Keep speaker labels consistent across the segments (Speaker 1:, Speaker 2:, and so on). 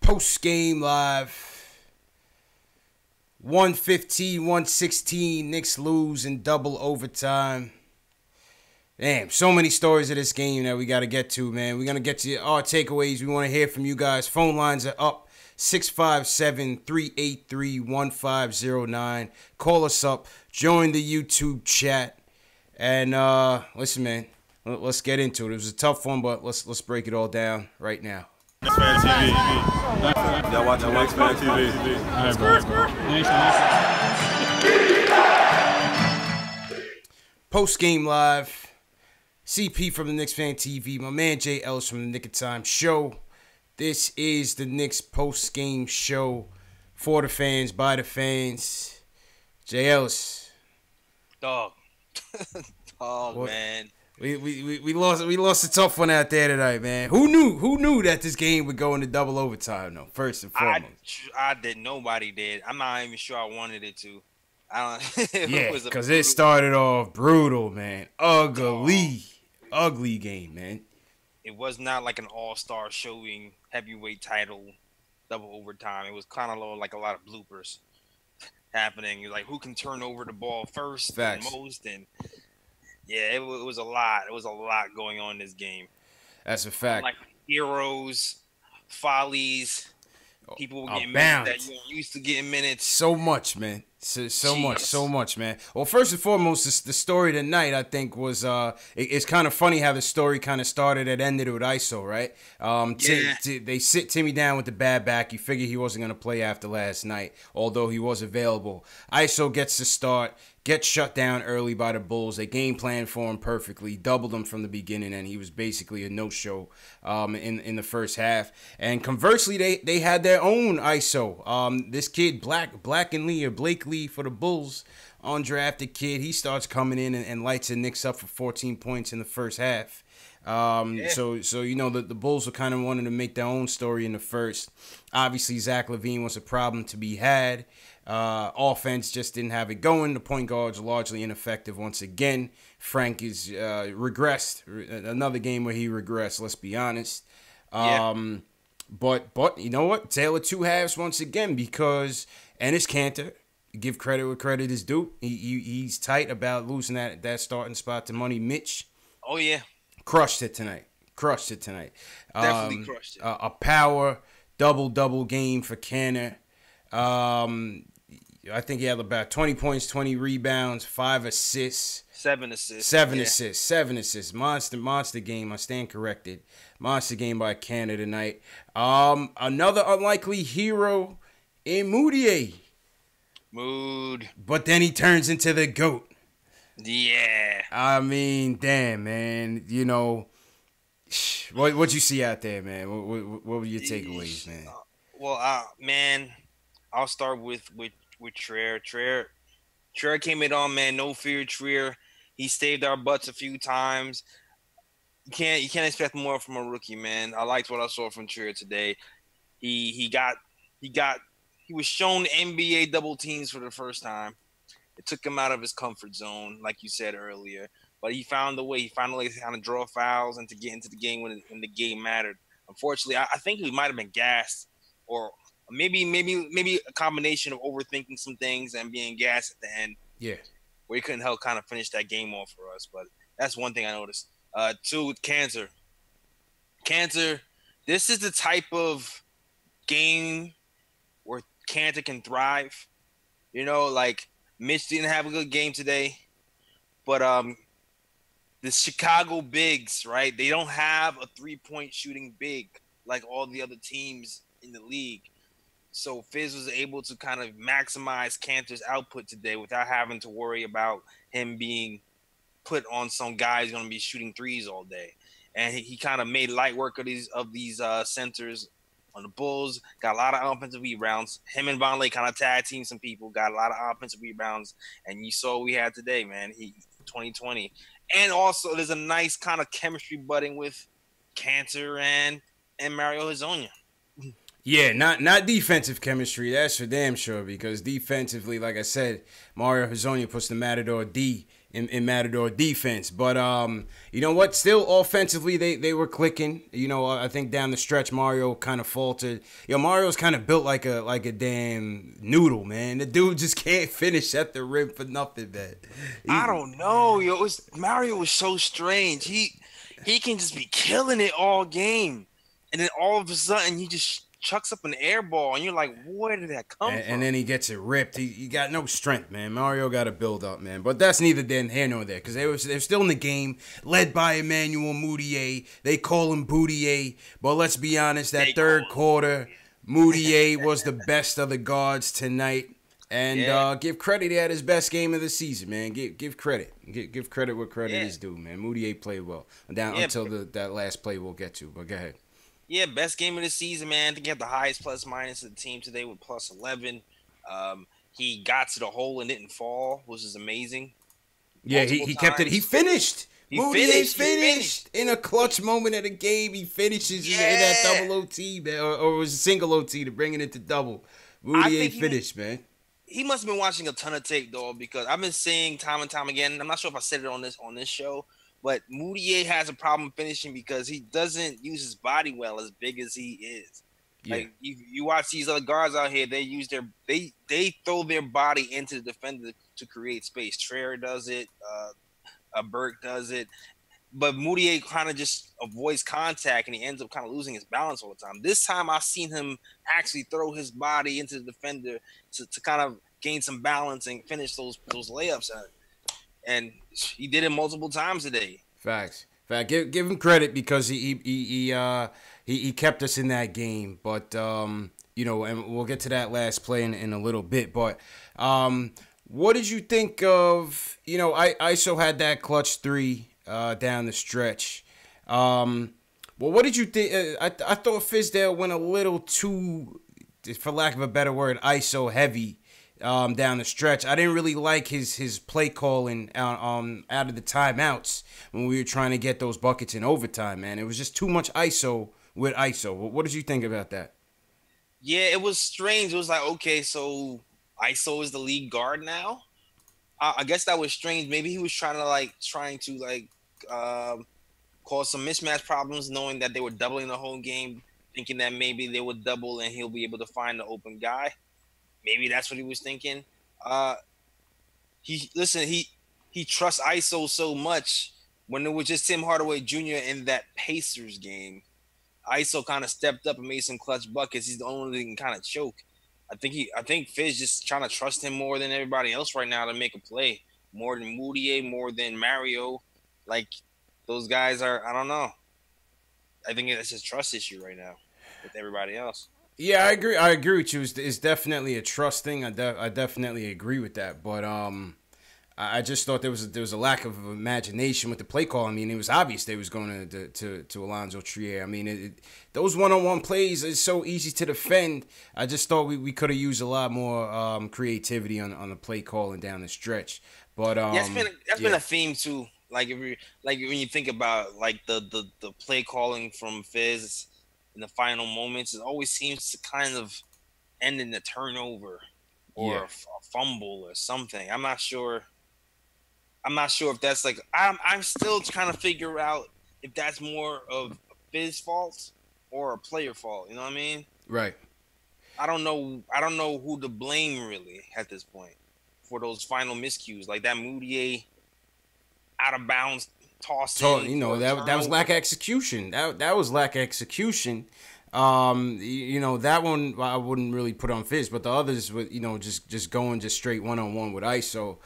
Speaker 1: Post game live. 115, 116. Knicks lose in double overtime. Damn, so many stories of this game that we got to get to, man. We're going to get to our takeaways. We want to hear from you guys. Phone lines are up. 657-383-1509. Call us up. Join the YouTube chat. And listen, man, let's get into it. It was a tough one, but let's break it all down right now.
Speaker 2: KnicksFanTV. Y'all watching KnicksFanTV.
Speaker 1: Post game live. CP from the Knicks Fan TV. My man Jay Ellis from the Nick of Time Show. This is the Knicks post game show for the fans, by the fans. Jay Ellis.
Speaker 3: Dog, man.
Speaker 1: We lost a tough one out there tonight, man. Who knew that this game would go into double overtime though? First and foremost,
Speaker 3: I did. Nobody did. I'm not even sure I wanted it to. I don't.
Speaker 1: Yeah, because it started off brutal, man. Ugly game, man.
Speaker 3: It was not like an all-star showing heavyweight title double overtime. It was kind of like a lot of bloopers happening. Like who can turn over the ball first and most, and yeah, it was a lot. It was a lot going on in this game.
Speaker 1: That's a fact.
Speaker 3: Like heroes, follies, people were getting minutes that you used to getting minutes.
Speaker 1: So much, man. So much, man. Well, first and foremost, the story tonight, I think, was it's kind of funny how the story kind of started and ended with ISO, right? They sit Timmy down with the bad back. You figure he wasn't going to play after last night, although he was available. ISO gets the start, gets shut down early by the Bulls. They game planned for him perfectly, doubled him from the beginning, and he was basically a no-show in the first half. And conversely, they had their own ISO. This kid, Blakely for the Bulls, undrafted kid, he starts coming in and lights the Knicks up for 14 points in the first half. So you know the Bulls were kind of wanting to make their own story in the first. Obviously, Zach LaVine was a problem to be had. Offense just didn't have it going. The point guards largely ineffective once again. Frank is regressed. Another game where he regressed, let's be honest. But you know what? Tale of two halves once again, because Enes Kanter, give credit where credit is due. He's tight about losing that starting spot to Money Mitch.
Speaker 3: Oh, yeah.
Speaker 1: Crushed it tonight.
Speaker 3: Definitely crushed it.
Speaker 1: A power double game for Kanter. I think he had about 20 points, 20 rebounds, 5 assists.
Speaker 3: 7 assists.
Speaker 1: 7 assists. Monster game. I stand corrected. Monster game by Kanter tonight. Another unlikely hero in Moutier. But then he turns into the GOAT.
Speaker 3: Yeah.
Speaker 1: I mean, damn, man. You know, what'd you see out there, man? What were your takeaways, man?
Speaker 3: Man, I'll start with Trier. Trier came in on, man. No fear, Trier. He saved our butts a few times. You can't expect more from a rookie, man. I liked what I saw from Trier today. He was shown NBA double teams for the first time. It took him out of his comfort zone, like you said earlier. But he found a way. He found a way to kind of draw fouls and to get into the game when the game mattered. Unfortunately, I think he might have been gassed, or maybe a combination of overthinking some things and being gassed at the end.
Speaker 1: Yeah,
Speaker 3: where he couldn't help kind of finish that game off for us. But that's one thing I noticed. Two, with Kanter, this is the type of game where Kanter can thrive. You know, like Mitch didn't have a good game today, but the Chicago bigs, right? They don't have a three-point shooting big like all the other teams in the league. So Fizz was able to kind of maximize Kanter's output today without having to worry about him being put on some guy who's going to be shooting threes all day. And he kind of made light work of these centers on the Bulls. Got a lot of offensive rebounds. Him and Vonleh kind of tag team some people. Got a lot of offensive rebounds. And you saw what we had today, man. 2020. And also there's a nice kind of chemistry budding with Kanter and Mario Hezonja.
Speaker 1: Yeah, not defensive chemistry. That's for damn sure. Because defensively, like I said, Mario Hezonja puts the Matador D in Matador defense. But you know what? Still offensively, they were clicking. You know, I think down the stretch, Mario kind of faltered. Mario's kind of built like a damn noodle, man. The dude just can't finish at the rim for nothing, man.
Speaker 3: I don't know, yo. Mario was so strange. He can just be killing it all game, and then all of a sudden he just chucks up an air ball, and you're like, where did that come from?
Speaker 1: And then he gets it ripped. He got no strength, man. Mario got to build up, man. But that's neither here nor there, because they're still in the game, led by Emmanuel Mudiay. They call him Bootier, but let's be honest, that third quarter, Mudiay was the best of the guards tonight. And give credit, he had his best game of the season, man. Give credit. Give credit where credit is due, man. Mudiay played well until that last play we'll get to. But go ahead.
Speaker 3: Yeah, best game of the season, man. I think he had the highest plus minus of the team today with plus 11. He got to the hole and didn't fall, which is amazing.
Speaker 1: Yeah, he kept it. He finished. Mudiay finished in a clutch moment of the game. He finishes in that double OT, man, or it was a single OT to bring it into double. Mudiay finished, man.
Speaker 3: He must have been watching a ton of tape, though, because I've been saying time and time again. I'm not sure if I said it on this show, but Mudiay has a problem finishing because he doesn't use his body well, as big as he is. Yeah. Like you watch these other guards out here, they throw their body into the defender to create space. Trier does it, Burke does it, but Mudiay kind of just avoids contact and he ends up kind of losing his balance all the time. This time I've seen him actually throw his body into the defender to kind of gain some balance and finish those layups. And he did it multiple times today.
Speaker 1: Facts. Give him credit because he kept us in that game. But and we'll get to that last play in a little bit. But what did you think of? ISO had that clutch three down the stretch. Well, what did you think? I thought Fizdale went a little too, for lack of a better word, ISO heavy. Down the stretch. I didn't really like his play calling out of the timeouts when we were trying to get those buckets in overtime, man. It was just too much ISO with ISO. What did you think about that?
Speaker 3: Yeah, it was strange. It was like, okay, so ISO is the lead guard now? I guess that was strange. Maybe he was trying to cause some mismatch problems, knowing that they were doubling the whole game, thinking that maybe they would double and he'll be able to find the open guy. Maybe that's what he was thinking. He trusts ISO so much. When it was just Tim Hardaway Jr. in that Pacers game, ISO kind of stepped up and made some clutch buckets. He's the only one that can kind of choke. I think Fizz just trying to trust him more than everybody else right now to make a play. More than Mudiay, more than Mario. Like, those guys are, I don't know. I think it's a trust issue right now with everybody else.
Speaker 1: Yeah, I agree. I agree with you. It's definitely a trust thing. I definitely agree with that. But I just thought there was a lack of imagination with the play call. I mean, it was obvious they was going to Allonzo Trier. I mean, those one-on-one plays is so easy to defend. I just thought we could have used a lot more creativity on the play calling down the stretch. But
Speaker 3: that's been a theme too. Like when you think about like the play calling from Fizz in the final moments, it always seems to kind of end in a turnover or a fumble or something. I'm not sure if that's like I'm still trying to figure out if that's more of Fizz fault or a player fault. You know what I mean?
Speaker 1: Right.
Speaker 3: I don't know who to blame really at this point for those final miscues, like that Mudiay out of bounds toss.
Speaker 1: That was lack of execution. That was lack of execution. That one I wouldn't really put on Fizz, but the others with just going straight one-on-one with ISO.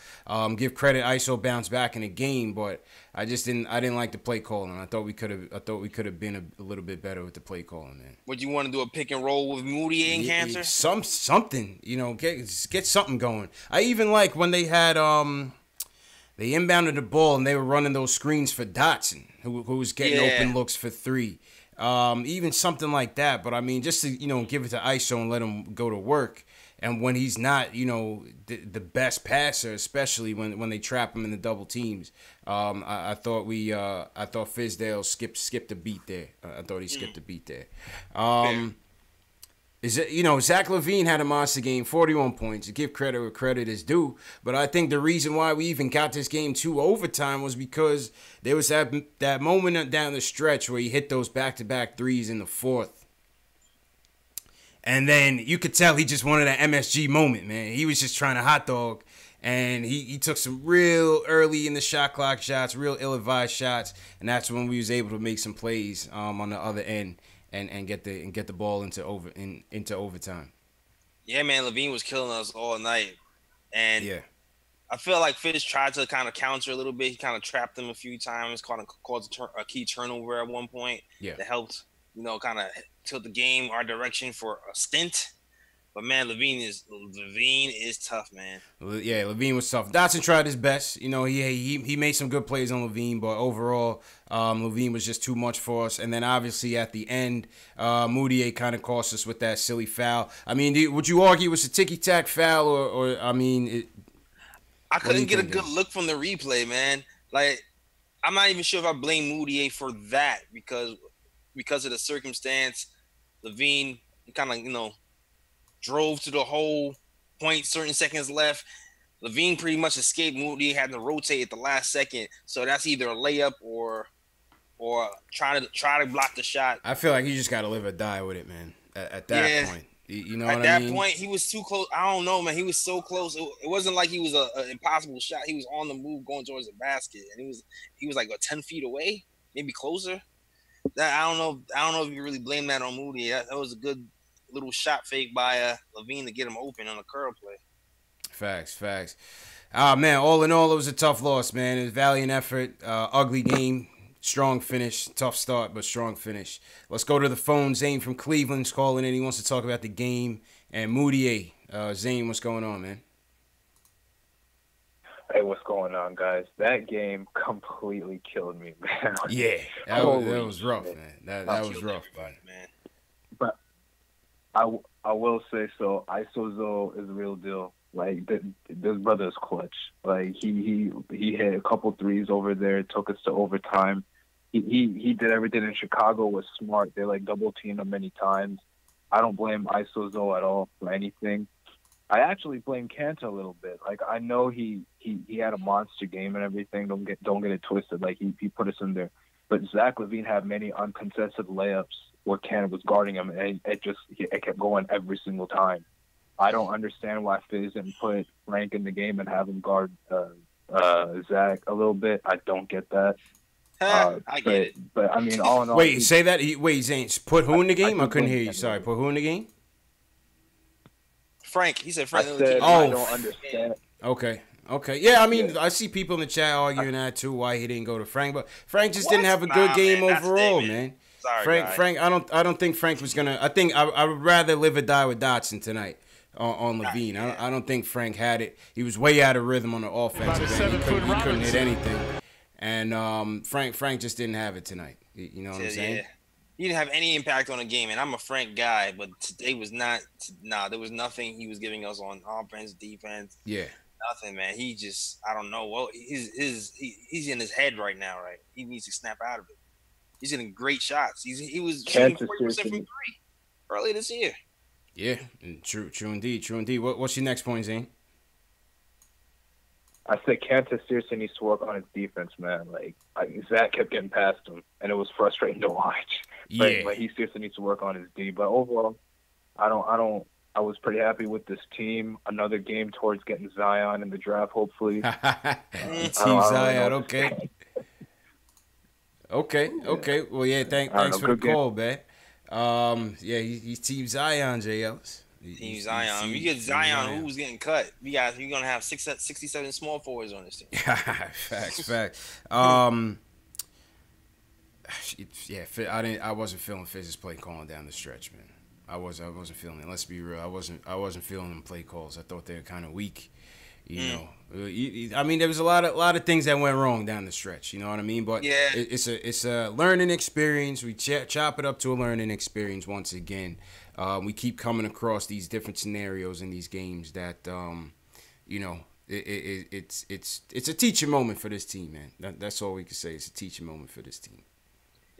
Speaker 1: Give credit, ISO bounced back in the game, but I didn't like the play calling. I thought we could have been a little bit better with the play calling, man.
Speaker 3: Would you want to do a pick and roll with Mudiay and Cantor?
Speaker 1: Something, get something going. I even like when they had they inbounded the ball and they were running those screens for Dotson, who was getting open looks for three. Even something like that. But I mean, just to, give it to ISO and let him go to work. And when he's not, the best passer, especially when they trap him in the double teams, I thought Fizdale skipped a beat there. I thought he skipped a beat there. is it, Zach LaVine had a monster game, 41 points. To give credit where credit is due, but I think the reason why we even got this game to overtime was because there was that moment down the stretch where he hit those back-to-back threes in the fourth, and then you could tell he just wanted an MSG moment, man. He was just trying to hot dog, and he took some real early in the shot clock shots, real ill-advised shots, and that's when we was able to make some plays on the other end. And get the ball into overtime.
Speaker 3: Yeah, man, LaVine was killing us all night, and
Speaker 1: yeah,
Speaker 3: I feel like Fitz tried to kind of counter a little bit. He kind of trapped them a few times, caused a key turnover at one point.
Speaker 1: Yeah,
Speaker 3: that helped kind of tilt the game our direction for a stint. But man, LaVine is tough, man.
Speaker 1: Yeah, LaVine was tough. Dotson tried his best. He made some good plays on LaVine, but overall, LaVine was just too much for us. And then obviously at the end, Moutier kind of cost us with that silly foul. I mean, would you argue it was a ticky-tack foul, or I mean,
Speaker 3: I couldn't get a good look from the replay, man. Like, I'm not even sure if I blame Moutier for that because of the circumstance. LaVine kind of drove to the whole point, certain seconds left. LaVine pretty much escaped. Moody had to rotate at the last second, so that's either a layup or try to block the shot.
Speaker 1: I feel like you just got to live or die with it, man. At that point, you know what I mean?
Speaker 3: At that point, he was too close. I don't know, man. He was so close. It wasn't like he was an impossible shot. He was on the move, going towards the basket, and he was like 10 feet away, maybe closer. I don't know if you really blame that on Moody. That was a good little shot fake by LaVine to get him open on a curl play.
Speaker 1: Facts. Man, all in all, it was a tough loss, man. It was a valiant effort, ugly game, strong finish, tough start, but strong finish. Let's go to the phone. Zane from Cleveland's calling in. He wants to talk about the game. And Moutier. Zane, what's going on, man?
Speaker 2: Hey, what's going on, guys? That game completely killed me, man.
Speaker 1: Yeah, that was rough, man. That was rough,
Speaker 3: man.
Speaker 2: But I will say so. Allonzo is the real deal. Like this brother is clutch. Like he hit a couple threes over there, took us to overtime. He did everything in Chicago was smart. They like double teamed him many times. I don't blame Allonzo at all for anything. I actually blame Kanter a little bit. Like I know he had a monster game and everything. Don't get it twisted. Like he put us in there. But Zach LaVine had many uncontested layups where Kanter was guarding him, and it kept going every single time. I don't understand why Fizz didn't put Frank in the game and have him guard Zach a little bit. I don't get that.
Speaker 3: I get it.
Speaker 2: But I mean, all in all.
Speaker 1: Wait, say that. Wait, Zane, put who in the game? I couldn't hear you. Sorry, put who in the game?
Speaker 3: Frank. He said Frank.
Speaker 2: I don't understand.
Speaker 1: Okay. Yeah, I mean, I see people in the chat arguing that too, why he didn't go to Frank, but Frank just didn't have a good game overall, man.
Speaker 3: Sorry,
Speaker 1: Frank. I don't think Frank was gonna. I think I would rather live or die with Dotson tonight on LaVine. I don't think Frank had it. He was way out of rhythm on the offensive end. He couldn't hit anything, and Frank just didn't have it tonight. You know what I'm saying?
Speaker 3: Yeah. He didn't have any impact on the game, and I'm a Frank guy, but today was not. There was nothing he was giving us on offense, defense.
Speaker 1: Yeah.
Speaker 3: Nothing, man. He just, I don't know. Well, he's in his head right now, right? He needs to snap out of it. He's hitting great shots. He was shooting 40% from three earlier this year.
Speaker 1: Yeah, true indeed. What's your next point, Zane?
Speaker 2: I said Kanter seriously needs to work on his defense, man. Like Zach kept getting past him, and it was frustrating to watch.
Speaker 1: Yeah,
Speaker 2: but he seriously needs to work on his D. But overall, I was pretty happy with this team. Another game towards getting Zion in the draft, hopefully.
Speaker 1: Team Zion, okay. Okay. Well, yeah, thanks for the call, man. Yeah, he's Team Zion, J. Ellis.
Speaker 3: Team Zion. If you get Zion, who's getting cut? You're gonna have 67 small forwards on this team.
Speaker 1: Facts. Yeah, I wasn't feeling Fizz's play calling down the stretch, man. I wasn't feeling it. Let's be real. I wasn't feeling them play calls. I thought they were kind of weak. You know, I mean, there was a lot of things that went wrong down the stretch. You know what I mean? But
Speaker 3: yeah,
Speaker 1: it's a learning experience. We chop it up to a learning experience once again. We keep coming across these different scenarios in these games that, you know, it's a teaching moment for this team, man. That's all we can say. It's a teaching moment for this team.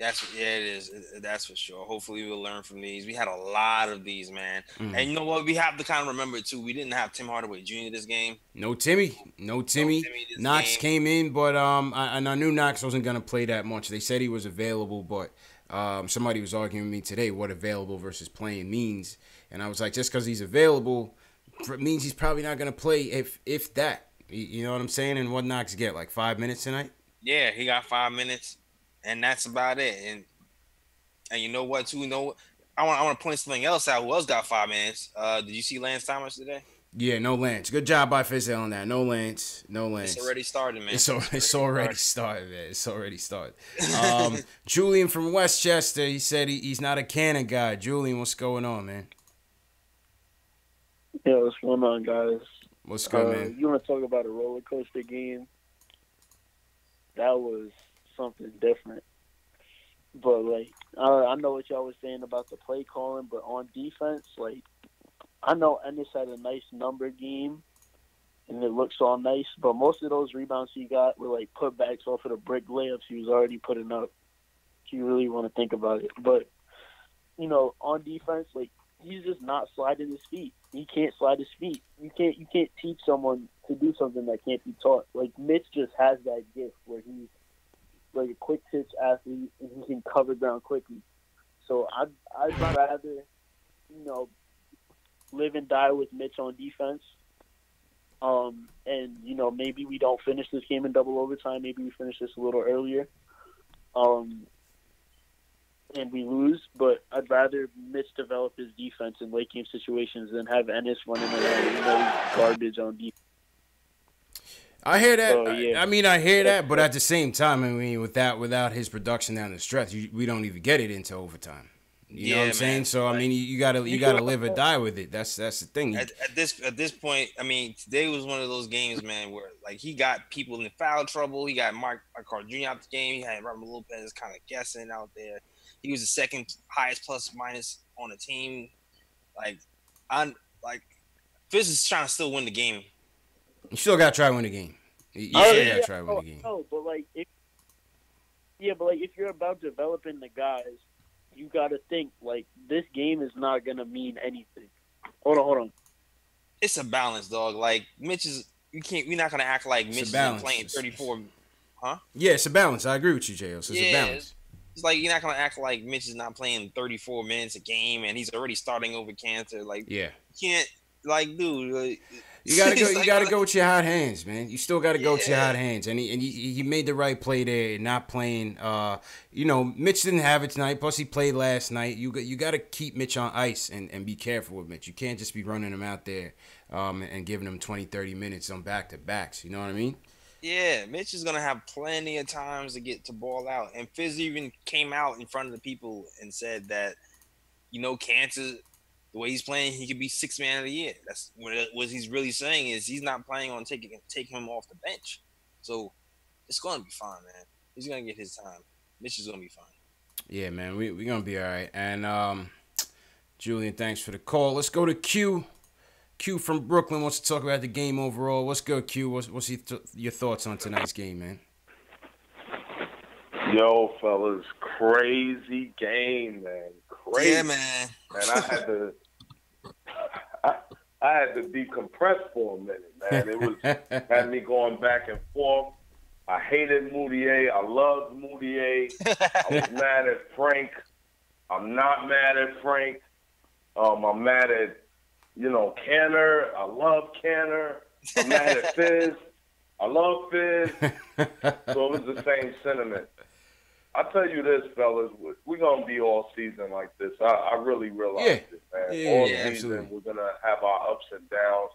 Speaker 3: It is. That's for sure. Hopefully we'll learn from these. We had a lot of these, man. And you know what? We have to kind of remember too. We didn't have Tim Hardaway Jr. this game.
Speaker 1: No Timmy.
Speaker 3: This
Speaker 1: Knox
Speaker 3: game.
Speaker 1: came in, but I knew Knox wasn't gonna play that much. They said he was available, but somebody was arguing with me today what available versus playing means, and I was like, just because he's available means he's probably not gonna play if that. You know what I'm saying? And what Knox get, like 5 minutes tonight?
Speaker 3: Yeah, he got 5 minutes, and that's about it. And you know what? Too, I want to point something else out. Who else got 5 minutes? Did you see Lance Thomas today?
Speaker 1: Yeah, no Lance. Good job by Fizdale on that. No Lance.
Speaker 3: It's already started, man.
Speaker 1: It's already started, man. It's already started. Julian from Westchester, he said he's not a Cannon guy. Julian, what's going on, man?
Speaker 4: Yeah, what's going on, guys?
Speaker 1: What's good, man?
Speaker 4: You want to talk about a roller coaster game? That was something different. But, like, I know what y'all was saying about the play calling, but on defense, like, I know Ennis had a nice number game, and it looks all nice, but most of those rebounds he got were, like, putbacks off of the brick layups he was already putting up, if you really want to think about it. But, you know, on defense, like, he's just not sliding his feet. He can't slide his feet. You can't teach someone to do something that can't be taught. Like, Mitch just has that gift where he's like a quick pitch athlete and he can cover ground quickly. So I'd rather, you know, live and die with Mitch on defense. And, you know, maybe we don't finish this game in double overtime. Maybe we finish this a little earlier. And we lose, but I'd rather Mitch develop his defense in late game situations than have Ennis running around with no garbage on defense.
Speaker 1: I hear that.
Speaker 4: So, yeah.
Speaker 1: I hear that, but at the same time, I mean, without his production down the stretch, we don't even get it into overtime. You know what I'm saying? So I mean, you gotta live or die with it. That's the thing.
Speaker 3: At this point, I mean, today was one of those games, man, where like he got people in foul trouble. He got Mark Carter Jr. out the game. He had Robert Lopez kind of guessing out there. He was the second highest plus minus on the team. Fizz is trying to still win the game.
Speaker 1: You still gotta try to win the game. You still gotta try to win the game.
Speaker 4: No, but if you're about developing the guys, you gotta think like this game is not gonna mean anything. Hold on.
Speaker 3: It's a balance, dog. Like Mitch is, we're not gonna act like Mitch is playing 34. Huh?
Speaker 1: Yeah, it's a balance. I agree with you, J.O. So it's a balance.
Speaker 3: It's like you're not gonna act like Mitch is not playing 34 minutes a game and he's already starting over Cantor. Like, you can't, like, dude. Like,
Speaker 1: you gotta go. You gotta go with your hot hands, man. You still gotta go with your hot hands. And he made the right play there, not playing. You know, Mitch didn't have it tonight. Plus, he played last night. You gotta keep Mitch on ice and be careful with Mitch. You can't just be running him out there and giving him 20, 30 minutes on back to backs. You know what I mean?
Speaker 3: Yeah, Mitch is gonna have plenty of times to get to ball out. And Fizz even came out in front of the people and said that, you know, Cantor, the way he's playing, he could be 6th man of the year. That's what he's really saying is he's not planning on taking him off the bench. So it's gonna be fine, man. He's gonna get his time. Mitch is gonna be fine.
Speaker 1: Yeah, man, we're gonna be all right. And Julian, thanks for the call. Let's go to Q. Q from Brooklyn wants to talk about the game overall. What's good, Q? What's your thoughts on tonight's game, man?
Speaker 5: Yo, fellas, crazy game, man. Crazy.
Speaker 3: Yeah, man.
Speaker 5: And I had to decompress for a minute, man. It was had me going back and forth. I hated Moutier. I loved Moutier. I was mad at Frank. I'm not mad at Frank. I'm mad at, you know, Canner. I love Canner. I'm mad at Fizz. I love Fizz. So it was the same sentiment. I tell you this, fellas, we're going to be all season like this. I really realize it, man. All season,
Speaker 1: absolutely.
Speaker 5: We're going to have our ups and downs.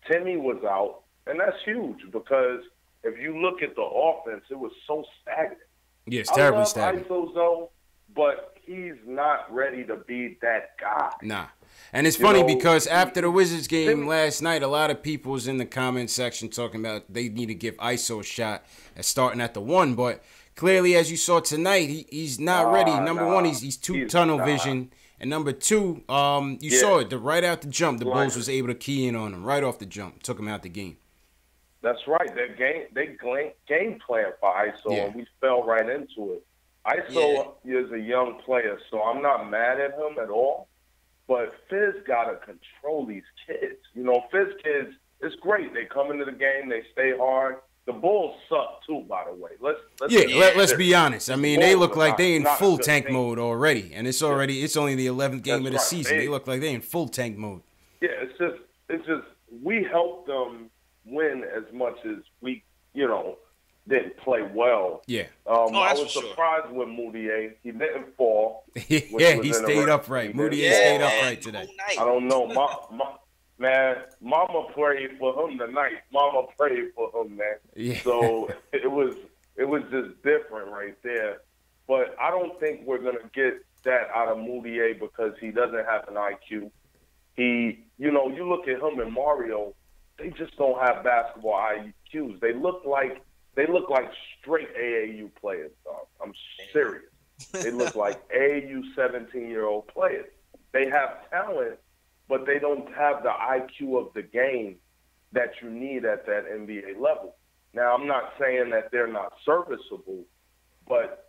Speaker 5: Timmy was out, and that's huge because if you look at the offense, it was so stagnant.
Speaker 1: Yeah, it's terribly
Speaker 5: I love
Speaker 1: stagnant.
Speaker 5: Allonzo, but he's not ready to be that guy.
Speaker 1: Nah. And it's funny because after the Wizards game last night, a lot of people was in the comment section talking about they need to give ISO a shot at starting at the 1. But clearly, as you saw tonight, he's not ready. Number one, he's too tunnel vision. And number two, you saw it. Right out the jump, the Bulls was able to key in on him right off the jump. Took him out the game.
Speaker 5: That's right. They game plan for ISO, and we fell right into it. ISO is a young player, so I'm not mad at him at all. But Fizz got to control these kids. You know, Fizz kids, it's great. They come into the game, they stay hard. The Bulls suck too, by the way.
Speaker 1: Let's be honest. I mean, they look like they in full tank mode already, and it's only the 11th game of the season. They look like they in full tank mode.
Speaker 5: Yeah, it's just we helped them win as much as we, didn't play well.
Speaker 1: Yeah.
Speaker 5: I was surprised with Moutier. He didn't fall.
Speaker 1: Yeah, he stayed upright. Moutier stayed upright today.
Speaker 5: I don't know. Man, Mama prayed for him tonight. Mama prayed for him, man.
Speaker 1: Yeah.
Speaker 5: So it was just different right there. But I don't think we're gonna get that out of Moutier because he doesn't have an IQ. You look at him and Mario, they just don't have basketball IQs. They look like straight AAU players, dog. I'm serious. They look like AAU 17-year-old players. They have talent, but they don't have the IQ of the game that you need at that NBA level. Now, I'm not saying that they're not serviceable, but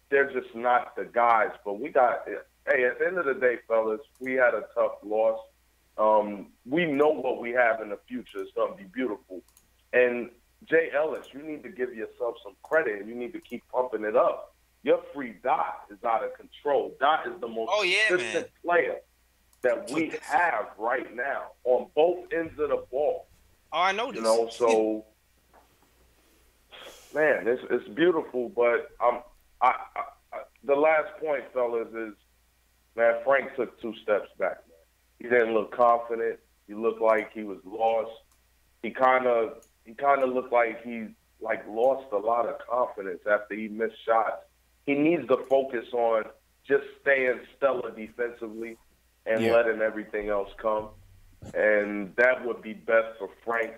Speaker 5: they're just not the guys. But at the end of the day, fellas, we had a tough loss. We know what we have in the future. It's going to be beautiful. And Jay Ellis, you need to give yourself some credit, and you need to keep pumping it up. Your free Dot is out of control. Dot is the most consistent player that we have right now on both ends of the ball.
Speaker 3: Oh, I know this.
Speaker 5: So man, it's beautiful. But the last point, fellas, is man, Frank took 2 steps back. Man. He didn't look confident. He looked like he was lost. He kind of looked like he lost a lot of confidence after he missed shots. He needs to focus on just staying stellar defensively and letting everything else come. And that would be best for Frank.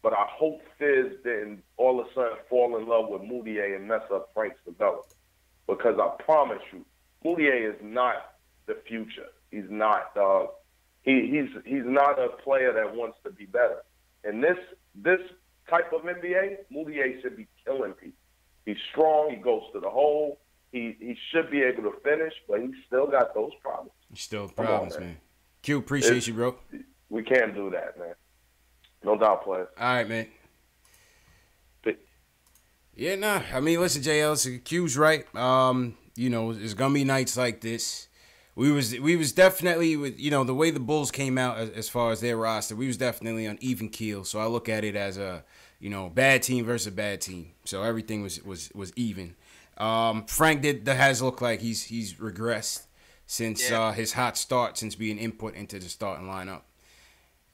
Speaker 5: But I hope Fizz didn't all of a sudden fall in love with Moutier and mess up Frank's development. Because I promise you, Moutier is not the future. He's not. He's not a player that wants to be better. And this type of NBA, Moutier should be killing people. He's strong. He goes to the hole. He should be able to finish, but he still got those problems.
Speaker 1: Still problems, man. Q, appreciate you, bro.
Speaker 5: We can't do that, man. No doubt, player.
Speaker 1: All right, man. Yeah, nah. I mean, listen, JL, Q's right. There's gonna be nights like this. We was definitely with the way the Bulls came out as far as their roster. We was definitely on even keel. So I look at it as a bad team versus a bad team. So everything was even. Frank has looked like he's regressed since his hot start, since being input into the starting lineup.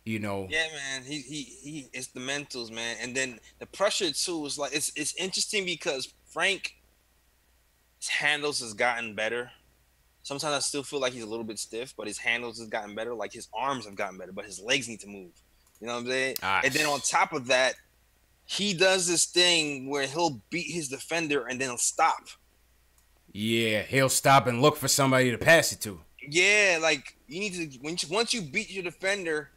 Speaker 1: Yeah,
Speaker 3: man. He it's the mentals, man, and then the pressure too is like it's interesting because Frank's handles has gotten better. Sometimes I still feel like he's a little bit stiff, but his handles has gotten better. Like his arms have gotten better, but his legs need to move. You know what I'm saying?
Speaker 1: Nice.
Speaker 3: And then on top of that, he does this thing where he'll beat his defender and then he'll stop.
Speaker 1: Yeah, he'll stop and look for somebody to pass it to.
Speaker 3: Yeah, like you need to once you beat your defender,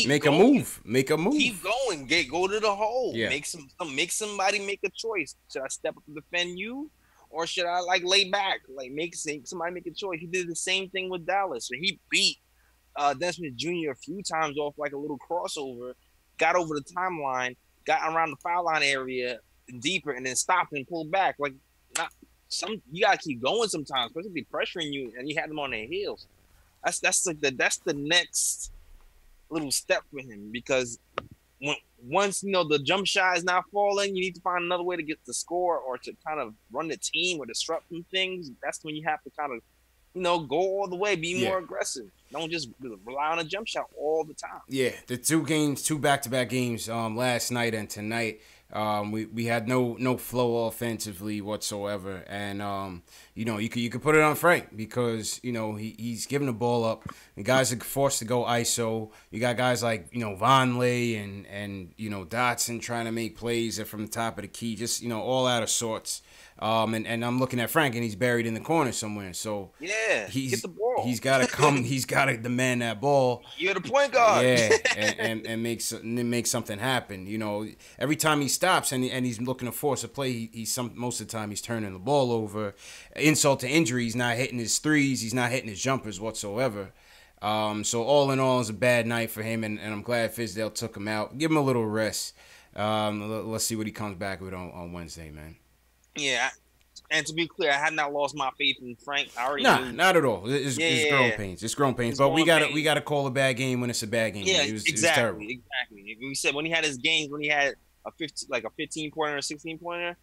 Speaker 1: make a move.
Speaker 3: Keep going. Go to the hole.
Speaker 1: Yeah.
Speaker 3: Make somebody make a choice. Should I step up and defend you? Or should I lay back? Make somebody make a choice. He did the same thing with Dallas. So he beat Dennis Smith Jr. a few times off a little crossover, got over the timeline, got around the foul line area deeper, and then stopped and pulled back. You gotta keep going sometimes, especially pressuring you, and you had them on their heels. That's the next little step for him because once the jump shot is not falling, you need to find another way to get the score or to kind of run the team or disrupt some things. That's when you have to kind of go all the way, be more aggressive. Don't just rely on a jump shot all the time. Yeah,
Speaker 1: the two back-to-back games last night and tonight, we had no flow offensively whatsoever, and you could put it on Frank because he's giving the ball up. The guys are forced to go ISO. You got guys like Vonleh and Dotson trying to make plays from the top of the key, just all out of sorts. And I'm looking at Frank, and he's buried in the corner somewhere. So
Speaker 3: yeah, get the ball.
Speaker 1: He's got to come. He's got to demand that ball.
Speaker 3: You're the point guard.
Speaker 1: Yeah, and make something happen. You know, every time he stops and he's looking to force a play, most of the time he's turning the ball over. Insult to injury, he's not hitting his threes. He's not hitting his jumpers whatsoever. So all in all, it's a bad night for him, and I'm glad Fizdale took him out. Give him a little rest. Let's see what he comes back with on Wednesday, man.
Speaker 3: Yeah, and to be clear, I have not lost my faith in Frank. I already knew.
Speaker 1: Not at all. It's growing pains. It's growing pains. But we gotta call a bad game when it's a bad game.
Speaker 3: Yeah,
Speaker 1: it was
Speaker 3: exactly.
Speaker 1: It was
Speaker 3: Exactly. We said when he had his games, when he had a 15-pointer or a 16-pointer,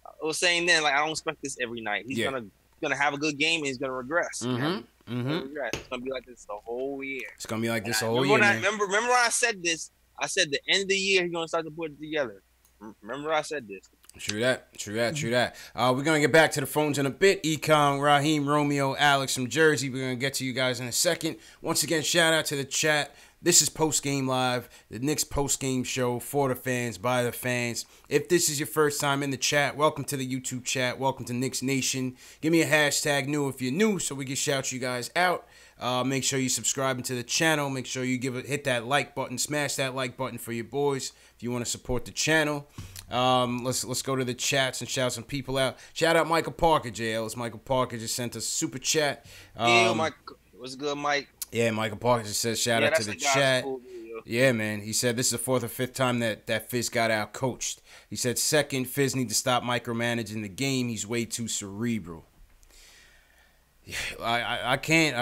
Speaker 3: I was saying then, like, I don't expect this every night. He's gonna have a good game and he's gonna regress. It's gonna be like this the whole year.
Speaker 1: It's gonna be like this the whole year.
Speaker 3: Remember when I said this? I said the end of the year he's gonna start to put it together. Remember I said this. True that.
Speaker 1: We're going to get back to the phones in a bit. Econ, Raheem, Romeo, Alex from Jersey. We're going to get to you guys in a second. Once again, shout out to the chat. This is Post Game Live, the Knicks post game show for the fans, by the fans. If this is your first time in the chat, welcome to the YouTube chat. Welcome to Knicks Nation. Give me a hashtag new if you're new so we can shout you guys out. Make sure you subscribe to the channel. Make sure you hit that like button, smash that like button for your boys if you want to support the channel. Let's go to the chats and shout some people out. Shout out Michael Parker, JL. It's Michael Parker just sent us a super chat.
Speaker 3: Mike. What's good, Mike?
Speaker 1: Yeah, Michael Parker just says shout out to the chat.
Speaker 3: Cool,
Speaker 1: yeah, man. He said this is the fourth or fifth time that Fizz got out coached. He said second, Fizz need to stop micromanaging the game. He's way too cerebral. I can't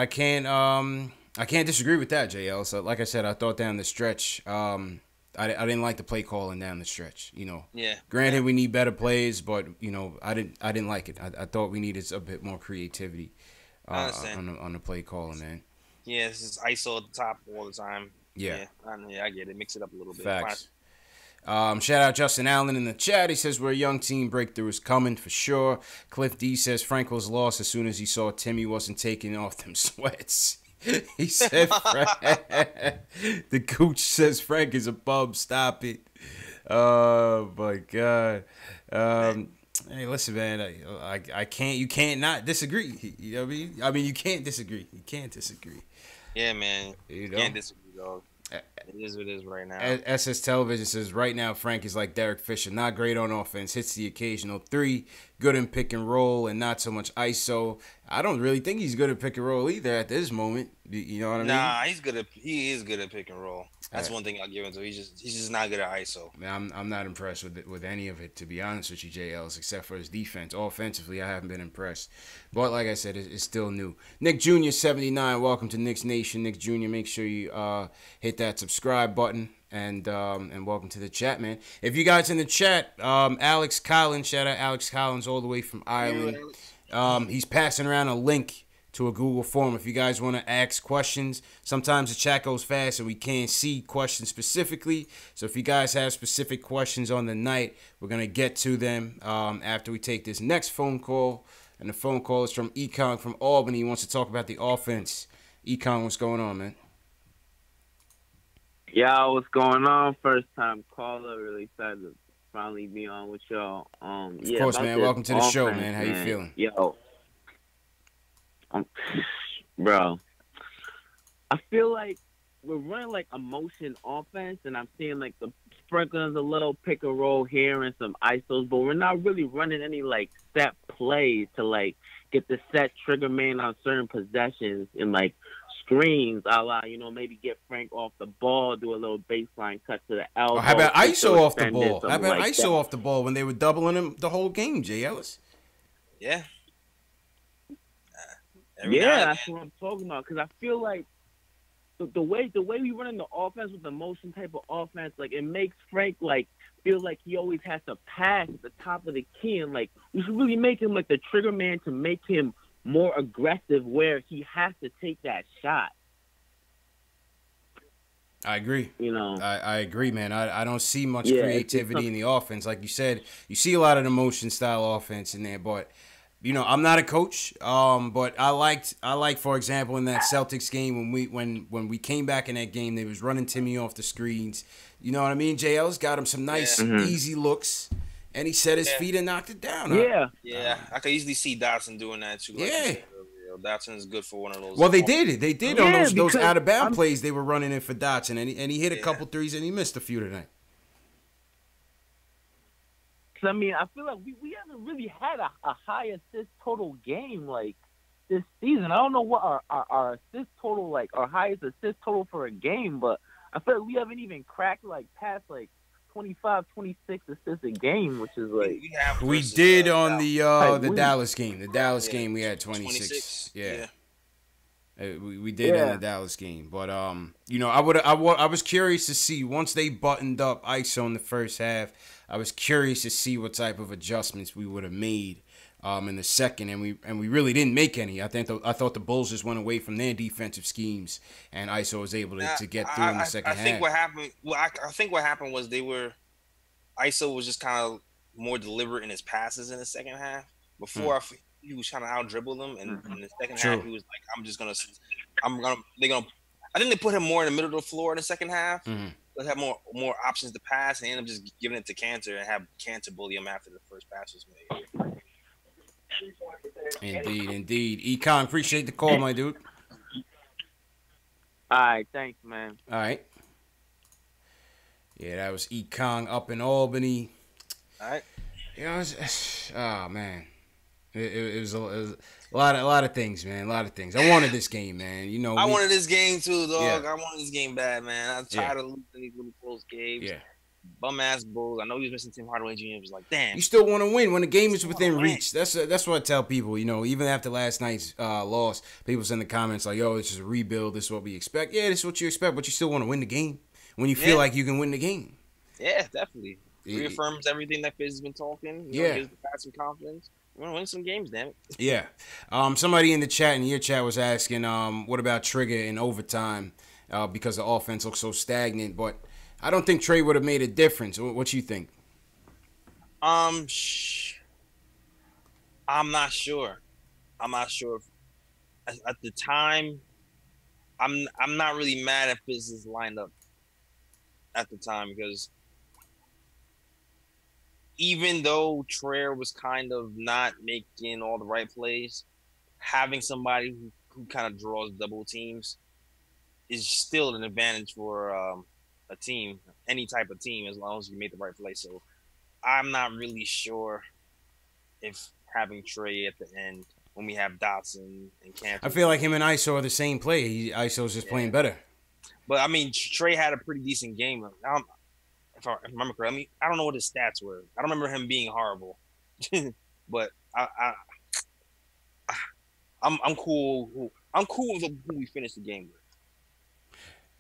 Speaker 1: disagree with that, JL. So like I said, I thought down the stretch, I didn't like the play calling down the stretch. You know.
Speaker 3: Yeah.
Speaker 1: Granted, we need better plays, but you know, I didn't like it. I thought we needed a bit more creativity on the play calling, man.
Speaker 3: Yeah, this is ISO at the top all the time.
Speaker 1: Yeah.
Speaker 3: I get it. Mix it up a little bit.
Speaker 1: Facts. Shout out Justin Allen in the chat. He says we're a young team. Breakthrough is coming for sure. Cliff D says Frank was lost as soon as he saw Timmy wasn't taking off them sweats. He said the coach says Frank is a bum. Stop it. Oh my God. Hey, listen, man. I can't. You can't not disagree. You know what I mean? I mean, you can't disagree. You can't disagree.
Speaker 3: Yeah, man.
Speaker 1: You know?
Speaker 3: Can't disagree, dog. It is what it is right now.
Speaker 1: SS Television says right now Frank is like Derek Fisher, not great on offense, hits the occasional three, good in pick and roll, and not so much ISO. I don't really think he's good at pick and roll either at this moment. You know what I mean?
Speaker 3: Nah, he is good at pick and roll. That's one thing I'll give him to. He's just not good at ISO.
Speaker 1: Man, I'm not impressed with any of it, to be honest with you, JLs, except for his defense. Offensively, I haven't been impressed. But like I said, it's still new. Nick Jr. 79, welcome to Knicks Nation. Nick Jr., make sure you hit that subscribe button. And welcome to the chat, man. If you guys in the chat, Alex Collins, shout out Alex Collins all the way from Ireland. He's passing around a link to a Google form if you guys want to ask questions. Sometimes the chat goes fast and we can't see questions specifically. So if you guys have specific questions on the night, we're going to get to them after we take this next phone call. And the phone call is from Econ from Albany. He wants to talk about the offense. Econ, what's going on, man?
Speaker 6: Yo, what's going on? First time caller. Really excited to finally be on with y'all.
Speaker 1: Of course, man. Welcome to the show, man. How you feeling?
Speaker 6: Yo, bro, I feel like we're running like a motion offense, and I'm seeing like the sprinklings, a little pick and roll here and some ISOs, but we're not really running any like set plays to like get the set trigger man on certain possessions and like screens, a la, you know, maybe get Frank off the ball, do a little baseline cut to the elbow.
Speaker 1: How about ISO off the ball? How about like ISO off the ball when they were doubling him the whole game, Jay Ellis?
Speaker 3: Yeah.
Speaker 6: That's what I'm talking about. Because I feel like the way we run in the offense with the motion type of offense, like it makes Frank like feel like he always has to pass at the top of the key, and like we should really make him like the trigger man to make him more aggressive where he has to take that shot.
Speaker 1: I agree.
Speaker 6: You know,
Speaker 1: I agree, man. I don't see much creativity in the offense. Like you said, you see a lot of the motion style offense in there, but you know, I'm not a coach. But I like, for example, in that Celtics game when we came back in that game, they was running Timmy off the screens. You know what I mean? JL's got him some nice easy looks. and he set his
Speaker 3: Yeah.
Speaker 1: feet and knocked it down.
Speaker 3: Yeah, I could easily see Dotson doing that too. Like
Speaker 1: Yeah.
Speaker 3: you said earlier. Dotson is good for one of those.
Speaker 1: Well, they did. They did on those
Speaker 6: because
Speaker 1: out of bound plays. They were running in for Dotson, and he hit a couple threes, and he missed a few tonight.
Speaker 6: I mean, I feel like we haven't really had a high assist total game like this season. I don't know what our assist total, like our highest assist total for a game, but I feel like we haven't even cracked like past like 25, 26 assists a game, which is like
Speaker 1: we did on the Dallas game. The Dallas game we had 26. Yeah. We did in the Dallas game, but you know, I was curious to see once they buttoned up ISO in the first half. I was curious to see what type of adjustments we would have made in the second, and we really didn't make any. I thought the Bulls just went away from their defensive schemes, and ISO was able to get through in the second half.
Speaker 3: I think what happened. Well, I think what happened was ISO was just kind of more deliberate in his passes in the second half. Before he was trying to out dribble them, and in the second half he was like, I think they put him more in the middle of the floor in the second half. Let's have more options to pass, and end up just giving it to Cantor and have Cantor bully him after the first pass was made.
Speaker 1: Indeed. Econ, appreciate the call, my dude.
Speaker 6: All right, thanks, man.
Speaker 1: All right. Yeah, that was Econ up in Albany.
Speaker 3: All right.
Speaker 1: You know, oh man. It was a lot of things, man. A lot of things. I wanted this game, man. You know,
Speaker 3: I wanted this game too, dog.
Speaker 1: Yeah.
Speaker 3: I wanted this game bad, man. I'm tired of losing these little close games.
Speaker 1: Yeah.
Speaker 3: Bum ass Bulls. I know he was missing Tim Hardaway Jr. It was like, damn.
Speaker 1: You still want to win when the game is within reach. That's what I tell people. You know, even after last night's loss, people send the comments like, "Yo, this is a rebuild. This is what we expect." Yeah, this is what you expect, but you still want to win the game when you feel like you can win the game.
Speaker 3: Yeah, definitely. Reaffirms everything that Fizz has been talking. You know, gives the guys some confidence. We want to win some games, damn it.
Speaker 1: Yeah. Somebody in the chat, in your chat, was asking, what about Trigger in overtime because the offense looks so stagnant. But I don't think Trey would have made a difference. What you think?
Speaker 3: I'm not sure. At the time, I'm not really mad at Fizz's lineup at the time because even though Traer was kind of not making all the right plays, having somebody who kind of draws double teams is still an advantage for a team, any type of team, as long as you make the right play. So I'm not really sure if having Trae at the end when we have Dotson and Cantor.
Speaker 1: I feel like him and ISO are the same play. ISO's just playing better.
Speaker 3: But, I mean, Trae had a pretty decent game. If I remember correctly, I mean, I don't know what his stats were. I don't remember him being horrible. But I'm cool. I'm cool with who we finished the game with.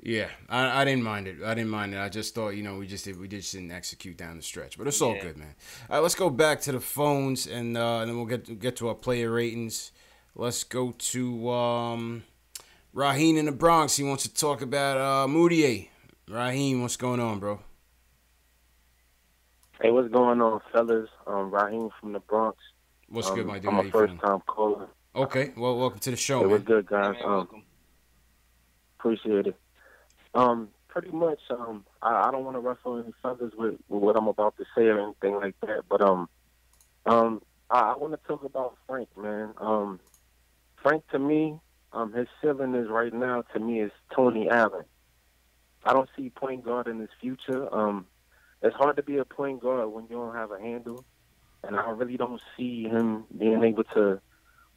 Speaker 1: Yeah, I didn't mind it. I just thought, you know, we just didn't execute down the stretch. But it's all good, man. All right, let's go back to the phones, and then we'll get to our player ratings. Let's go to Raheem in the Bronx. He wants to talk about Moutier. Raheem, what's going on, bro?
Speaker 7: Hey, what's going on, fellas? Raheem from the Bronx.
Speaker 1: What's good, my dude?
Speaker 7: I'm a first-time caller.
Speaker 1: Okay, well, welcome to the show,
Speaker 7: hey,
Speaker 1: man.
Speaker 7: What's good, guys?
Speaker 3: Hey, man, welcome.
Speaker 7: Appreciate it. Pretty much, I don't want to ruffle any feathers with what I'm about to say or anything like that, but I want to talk about Frank, man. Frank, to me, his ceiling is right now, to me, is Tony Allen. I don't see point guard in his future. It's hard to be a point guard when you don't have a handle, and I really don't see him being able to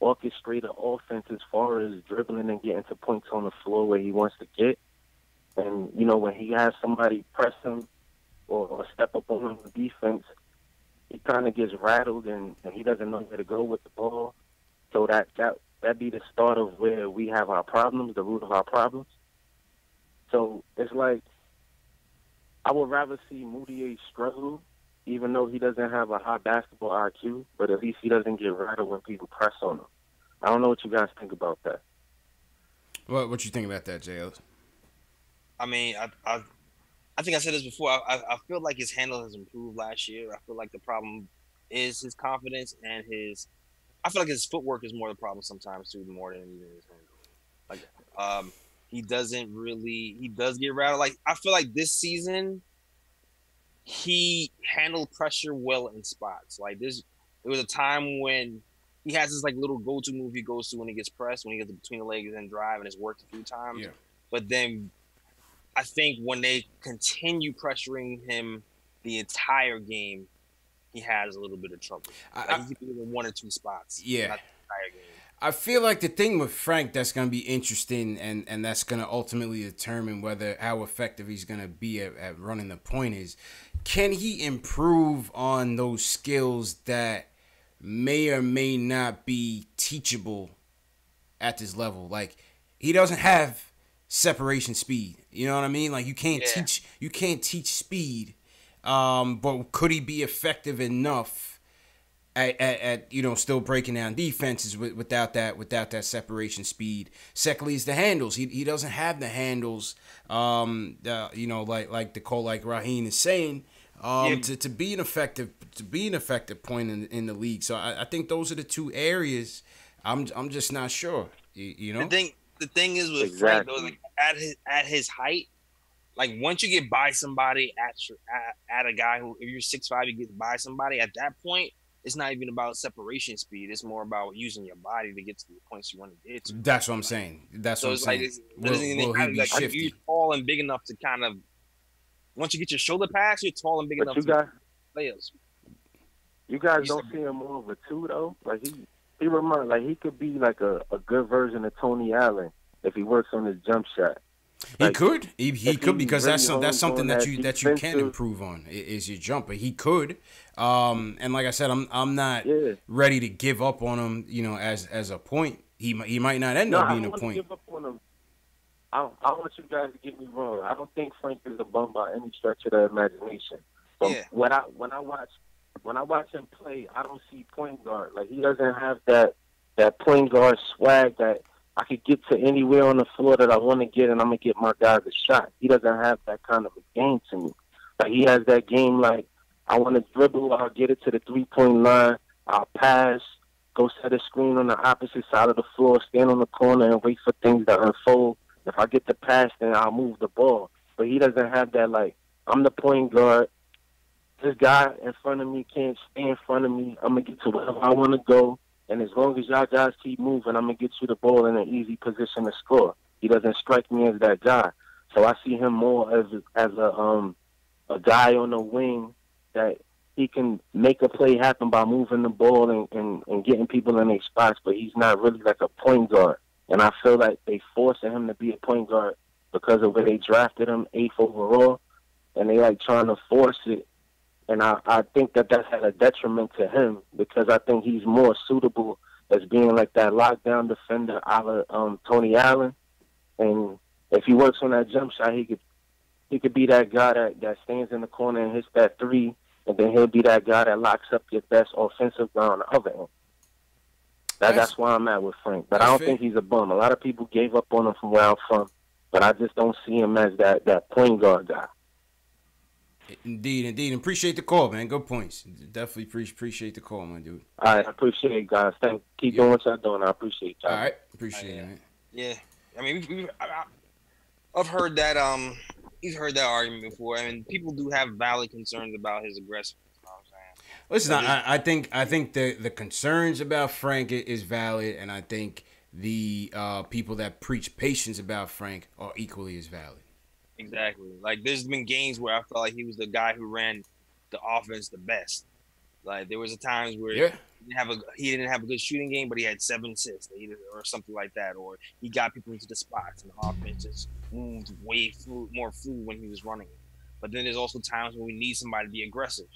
Speaker 7: orchestrate an offense as far as dribbling and getting to points on the floor where he wants to get. And, you know, when he has somebody press him or step up on him in defense, he kind of gets rattled and he doesn't know where to go with the ball. So that'd be the start of where we have our problems, the root of our problems. So it's like I would rather see Moutier struggle, even though he doesn't have a high basketball IQ, but at least he doesn't get rattled when people press on him. I don't know what you guys think about that.
Speaker 1: What you think about that, JL?
Speaker 3: I mean, I think I said this before. I feel like his handle has improved last year. I feel like the problem is his confidence and I feel like his footwork is more the problem sometimes too, more than even his handle. Like, he does get rattled. Like, I feel like this season, he handled pressure well in spots. Like there was a time when he has this like little go-to move he goes to when he gets pressed, when he gets between the legs and drive, and it's worked a few times.
Speaker 1: Yeah.
Speaker 3: But then I think when they continue pressuring him the entire game, he has a little bit of trouble. Like he can be in one or two spots.
Speaker 1: Yeah.
Speaker 3: Not the entire game.
Speaker 1: I feel like the thing with Frank that's going to be interesting and that's going to ultimately determine how effective he's going to be at running the point is, can he improve on those skills that may or may not be teachable at this level? Like, he doesn't have separation speed. You know what I mean? Like, you can't teach speed. But could he be effective enough at still breaking down defenses without that separation speed? Secondly, is the handles. He doesn't have the handles. Like Raheem is saying, to be an effective point in the league. So I think those are the two areas. I'm just not sure. You know.
Speaker 3: The thing is with Frank, though, like at his height, like once you get by somebody at a guy who, if you're 6'5", you get by somebody at that point. It's not even about separation speed. It's more about using your body to get to the points you want to get to.
Speaker 1: That's what I'm saying. Will he be shifty?
Speaker 3: You're tall and big enough to kind of, once you get your shoulder pass, you're tall and big enough to players.
Speaker 7: You guys don't see him more of a 2 though. Like he reminds, like he could be like a good version of Tony Allen if he works on his jump shot.
Speaker 1: Like, he could because that's something that you can improve on is your jumper. He could, and like I said, I'm not ready to give up on him. As a point, he might not end up being a point.
Speaker 7: Give up on him. I want you guys to get me wrong. I don't think Frank is a bum by any stretch of the imagination. But when I watch him play, I don't see point guard. Like he doesn't have that point guard swag that I could get to anywhere on the floor that I want to get, and I'm going to get my guys a shot. He doesn't have that kind of a game to me. Like, he has that game like, I want to dribble, I'll get it to the three-point line, I'll pass, go set a screen on the opposite side of the floor, stand on the corner and wait for things to unfold. If I get the pass, then I'll move the ball. But he doesn't have that, like, I'm the point guard. This guy in front of me can't stay in front of me. I'm going to get to wherever I want to go. And as long as y'all guys keep moving, I'm going to get you the ball in an easy position to score. He doesn't strike me as that guy. So I see him more as a guy on the wing that he can make a play happen by moving the ball and getting people in their spots, but he's not really like a point guard. And I feel like they forcing him to be a point guard because of where they drafted him 8th overall, and they like trying to force it. And I think that's had a detriment to him because I think he's more suitable as being like that lockdown defender a la Tony Allen. And if he works on that jump shot, he could be that guy that stands in the corner and hits that three, and then he'll be that guy that locks up your best offensive guy on the other end. That's why I'm at with Frank. But I don't think he's a bum. A lot of people gave up on him from where I'm from, but I just don't see him as that point guard guy.
Speaker 1: Indeed. Appreciate the call, man. Good points. Definitely appreciate the call, my dude.
Speaker 7: All right, I appreciate it, guys. Keep doing what y'all doing. I appreciate y'all.
Speaker 1: All right, appreciate it, man.
Speaker 3: Yeah, I mean, I've heard that. He's heard that argument before. I mean, people do have valid concerns about his aggressiveness. You know what I'm saying?
Speaker 1: Listen, I think the concerns about Frank is valid, and I think the people that preach patience about Frank are equally as valid.
Speaker 3: Exactly. Like, there's been games where I felt like he was the guy who ran the offense the best. Like, there was a times where he didn't have a good shooting game, but he had 7 assists or something like that. Or he got people into the spots, and the offense just moved more fluid when he was running. But then there's also times when we need somebody to be aggressive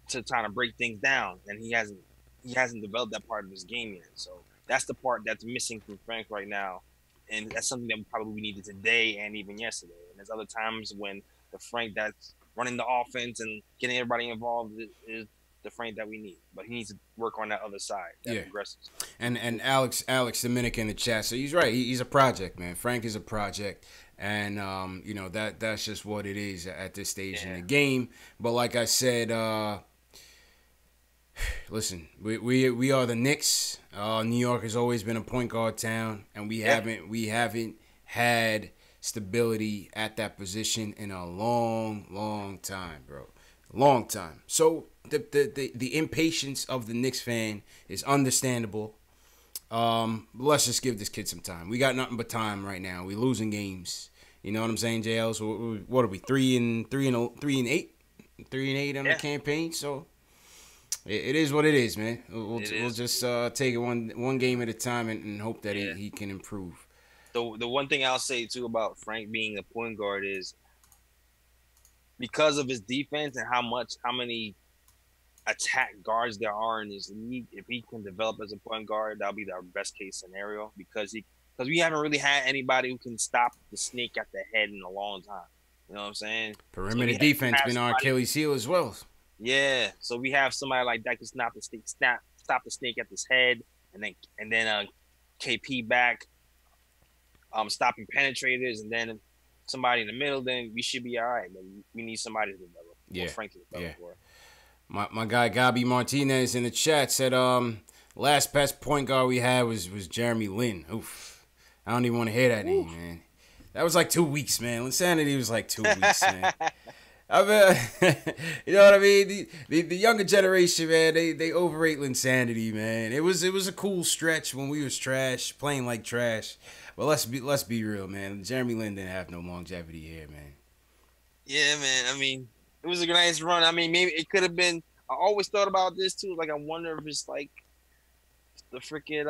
Speaker 3: to kind of break things down, and he hasn't developed that part of his game yet. So that's the part that's missing from Frank right now. And that's something that we probably needed today and even yesterday. And there's other times when the Frank that's running the offense and getting everybody involved is the Frank that we need. But he needs to work on that other side, that aggressive.
Speaker 1: And Alex Dominic in the chat, so he's right. He's a project, man. Frank is a project. And, that's just what it is at this stage in the game. But like I said, listen, we are the Knicks. New York has always been a point guard town, and we haven't had stability at that position in a long time, bro. Long time. So the impatience of the Knicks fan is understandable. Let's just give this kid some time. We got nothing but time right now. We losing games. You know what I'm saying, JL? So what are we? 3-8 on the campaign. So it is what it is, man. We'll just take it one game at a time and hope that he can improve.
Speaker 3: The one thing I'll say too about Frank being a point guard is because of his defense and how many attack guards there are in this league. If he can develop as a point guard, that'll be our best case scenario because we haven't really had anybody who can stop the snake at the head in a long time. You know what I'm saying?
Speaker 1: Perimeter defense been our Achilles heel as well.
Speaker 3: Yeah, so we have somebody like that can stop the snake at his head, and then KP back, stopping penetrators, and then somebody in the middle. Then we should be all right. But we need somebody to develop.
Speaker 1: Yeah,
Speaker 3: Frank to develop for.
Speaker 1: My guy Gabi Martinez in the chat said last best point guard we had was Jeremy Lin. Oof. I don't even want to hear that name, man. That was like 2 weeks, man. Insanity was like 2 weeks, man. I mean, you know what I mean? The younger generation, man, they overrate Linsanity, man. It was a cool stretch when we was trash, playing like trash. But let's be real, man. Jeremy Lin didn't have no longevity here, man.
Speaker 3: Yeah, man. I mean, it was a nice run. I mean, maybe it could have been. I always thought about this too. Like, I wonder if it's like the freaking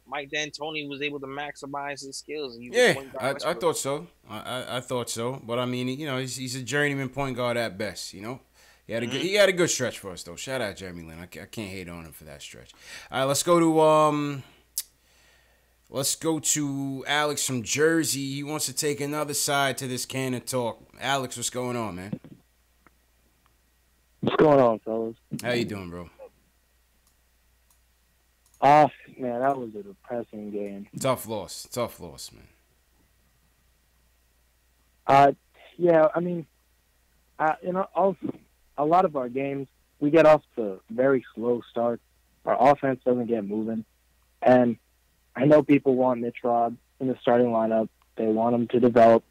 Speaker 3: Mike D'Antoni was able to maximize his skills.
Speaker 1: Yeah, I thought so. I thought so. But I mean, you know, he's a journeyman point guard at best. You know, he had a good stretch for us though. Shout out Jeremy Lin. I can't hate on him for that stretch. All right, let's go to Alex from Jersey. He wants to take another side to this can of talk. Alex, what's going on, man?
Speaker 8: What's going on, fellas?
Speaker 1: How you doing, bro?
Speaker 8: Man, that was a depressing game.
Speaker 1: Tough loss, man.
Speaker 8: Yeah, I mean, you know, a lot of our games, we get off to very slow starts. Our offense doesn't get moving. And I know people want Mitch Rob in the starting lineup. They want him to develop.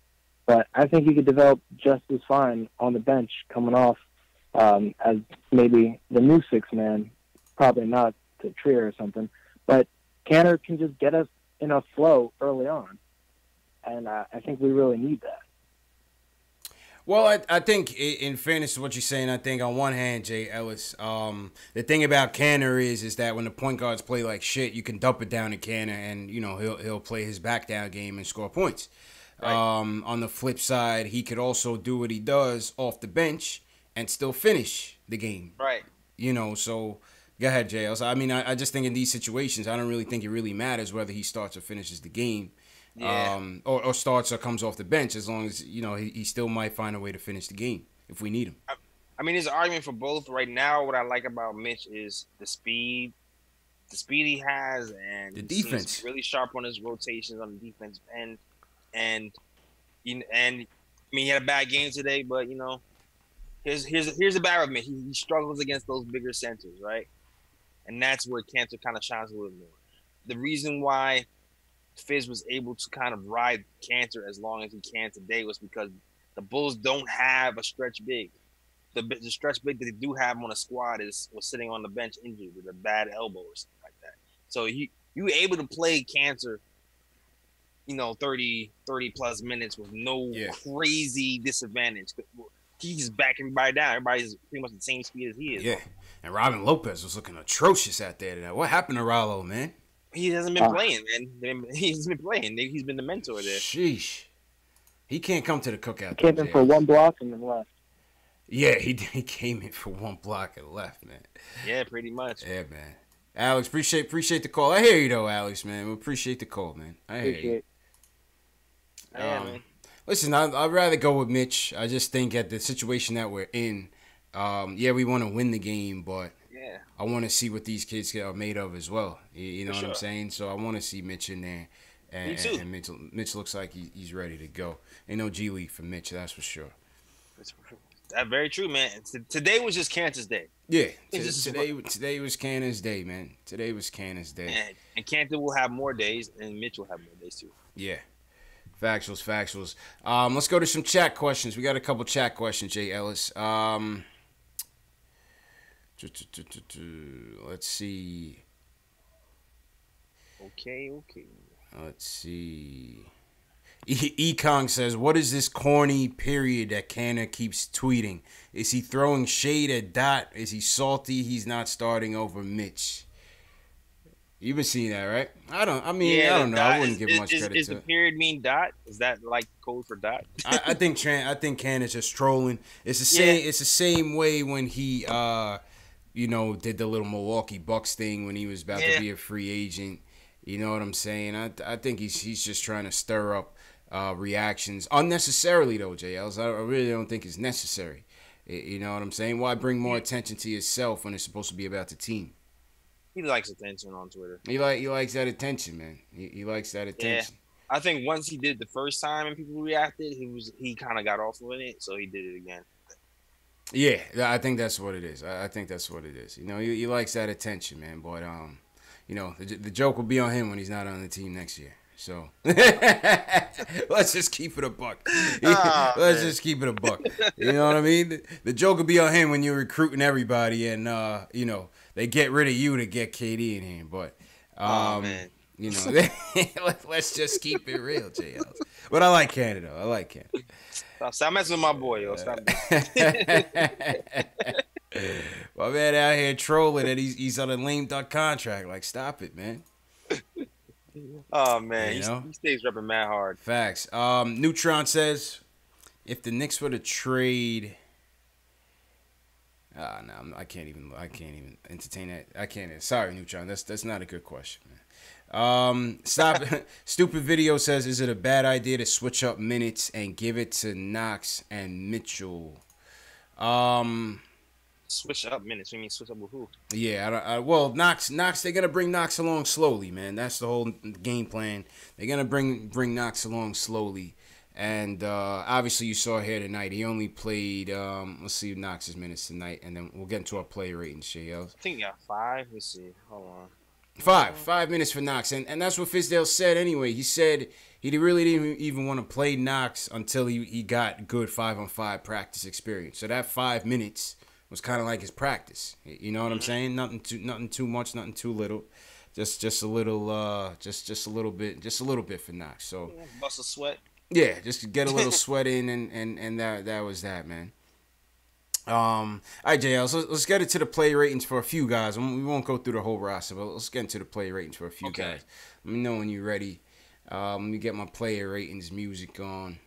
Speaker 8: But I think he could develop just as fine on the bench coming off as maybe the new sixth man, probably not to Trier or something. But Cantor can just get us in a flow early on. And I think we really need that.
Speaker 1: Well, I think in fairness to what you're saying, I think on one hand, Jay Ellis, the thing about Cantor is that when the point guards play like shit, you can dump it down to Cantor and, you know, he'll play his back down game and score points. Right. On the flip side, he could also do what he does off the bench and still finish the game.
Speaker 3: Right.
Speaker 1: You know, so go ahead, Jay Ellis. I mean, I just think in these situations, I don't really think it really matters whether he starts or finishes the game.
Speaker 3: Yeah.
Speaker 1: Or starts or comes off the bench, as long as, you know, he still might find a way to finish the game if we need him.
Speaker 3: I mean, there's an argument for both. Right now, what I like about Mitch is the speed he has, and
Speaker 1: the defense.
Speaker 3: He's really sharp on his rotations on the defense end. And I mean, he had a bad game today, but, you know, here's the bad with Mitch. He struggles against those bigger centers, right? And that's where Cantor kind of shines a little more. The reason why Fizz was able to kind of ride Cantor as long as he can today was because the Bulls don't have a stretch big. The stretch big that they do have on a squad was sitting on the bench injured with a bad elbow or something like that. So you were able to play Cantor, you know, 30 plus minutes with no crazy disadvantage. He's just back everybody down. Everybody's pretty much the same speed as he is.
Speaker 1: Yeah, and Robin Lopez was looking atrocious out there today. What happened to Rollo, man?
Speaker 3: He hasn't been playing, man. He's been playing. He's been the mentor there.
Speaker 1: Sheesh. He can't come to the cookout.
Speaker 8: Came in for one block and then left.
Speaker 1: Yeah, he came in for one block and left, man.
Speaker 3: Yeah, pretty much.
Speaker 1: Yeah, man. Alex, appreciate the call. I hear you, though, Alex, man. We appreciate the call, man. I hear you.
Speaker 3: Yeah, man.
Speaker 1: Listen, I'd rather go with Mitch. I just think at the situation that we're in, we want to win the game, but I want to see what these kids are made of as well. You know what I'm saying? So I want to see Mitch in there. And Mitch looks like he's ready to go. Ain't no G League for Mitch, that's for sure.
Speaker 3: That's very true, man. Today was just Cantor's day.
Speaker 1: Yeah, today was Cantor's day, man. Today was Cantor's day.
Speaker 3: And Cantor will have more days, and Mitch will have more days too.
Speaker 1: Yeah, Factuals. Let's go to some chat questions. We got a couple chat questions, Jay Ellis. Let's see.
Speaker 3: Okay.
Speaker 1: Let's see. Ekong says, what is this corny period that Canna keeps tweeting? Is he throwing shade at Dot? Is he salty he's not starting over Mitch? You've been seeing that, right? I don't know. I wouldn't give much credit to it.
Speaker 3: Is the period mean dot? Is that like code for dot?
Speaker 1: I think Canna's just trolling. It's the same. Yeah. It's the same way when he did the little Milwaukee Bucks thing when he was about to be a free agent. You know what I'm saying? I think he's just trying to stir up reactions unnecessarily though, JLs. I really don't think it's necessary. You know what I'm saying? Why bring more attention to yourself when it's supposed to be about the team?
Speaker 3: He likes attention on Twitter.
Speaker 1: He likes that attention, man. He likes that attention.
Speaker 3: Yeah. I think once he did the first time and people reacted, he kind of got off with it, so he did it again.
Speaker 1: Yeah, I think that's what it is. I think that's what it is. You know, he likes that attention, man. But the joke will be on him when he's not on the team next year. So let's just keep it a buck. Just keep it a buck. You know what I mean? The joke will be on him when you're recruiting everybody and they get rid of you to get KD in here. But
Speaker 3: man.
Speaker 1: Let's just keep it real, JL. But I like Canada.
Speaker 3: Stop messing with my boy, yo. Stop.
Speaker 1: My man out here trolling that he's on a lame duck contract. Like, stop it, man.
Speaker 3: Oh man, he stays repping mad hard.
Speaker 1: Facts. Neutron says, if the Knicks were to trade, no, I can't even entertain that. I can't. Sorry, Neutron. That's not a good question, man. Stop. Stupid video says, is it a bad idea to switch up minutes and give it to Knox and Mitchell?
Speaker 3: Switch up minutes. You mean switch up with who?
Speaker 1: Yeah, well, Knox. They're gonna bring Knox along slowly, man. That's the whole game plan. They're gonna bring Knox along slowly, and obviously you saw here tonight. He only played. Let's see Knox's minutes tonight, and then we'll get into our play ratings, JL.
Speaker 3: I think he got 5. Let's see. Hold on.
Speaker 1: 5 minutes for Knox, and that's what Fizdale said anyway. He said he really didn't even want to play Knox until he got good 5-on-5 practice experience. So that 5 minutes was kind of like his practice. You know what I'm saying? Nothing too much, nothing too little. Just a little just a little bit for Knox. So
Speaker 3: bust a sweat.
Speaker 1: Yeah, just to get a little sweat in and that was that, man. All right, JL, so let's get into the play ratings for a few guys. We won't go through the whole roster, but let's get into the play ratings for a few guys. Let me know when you're ready. Let me get my player ratings music on.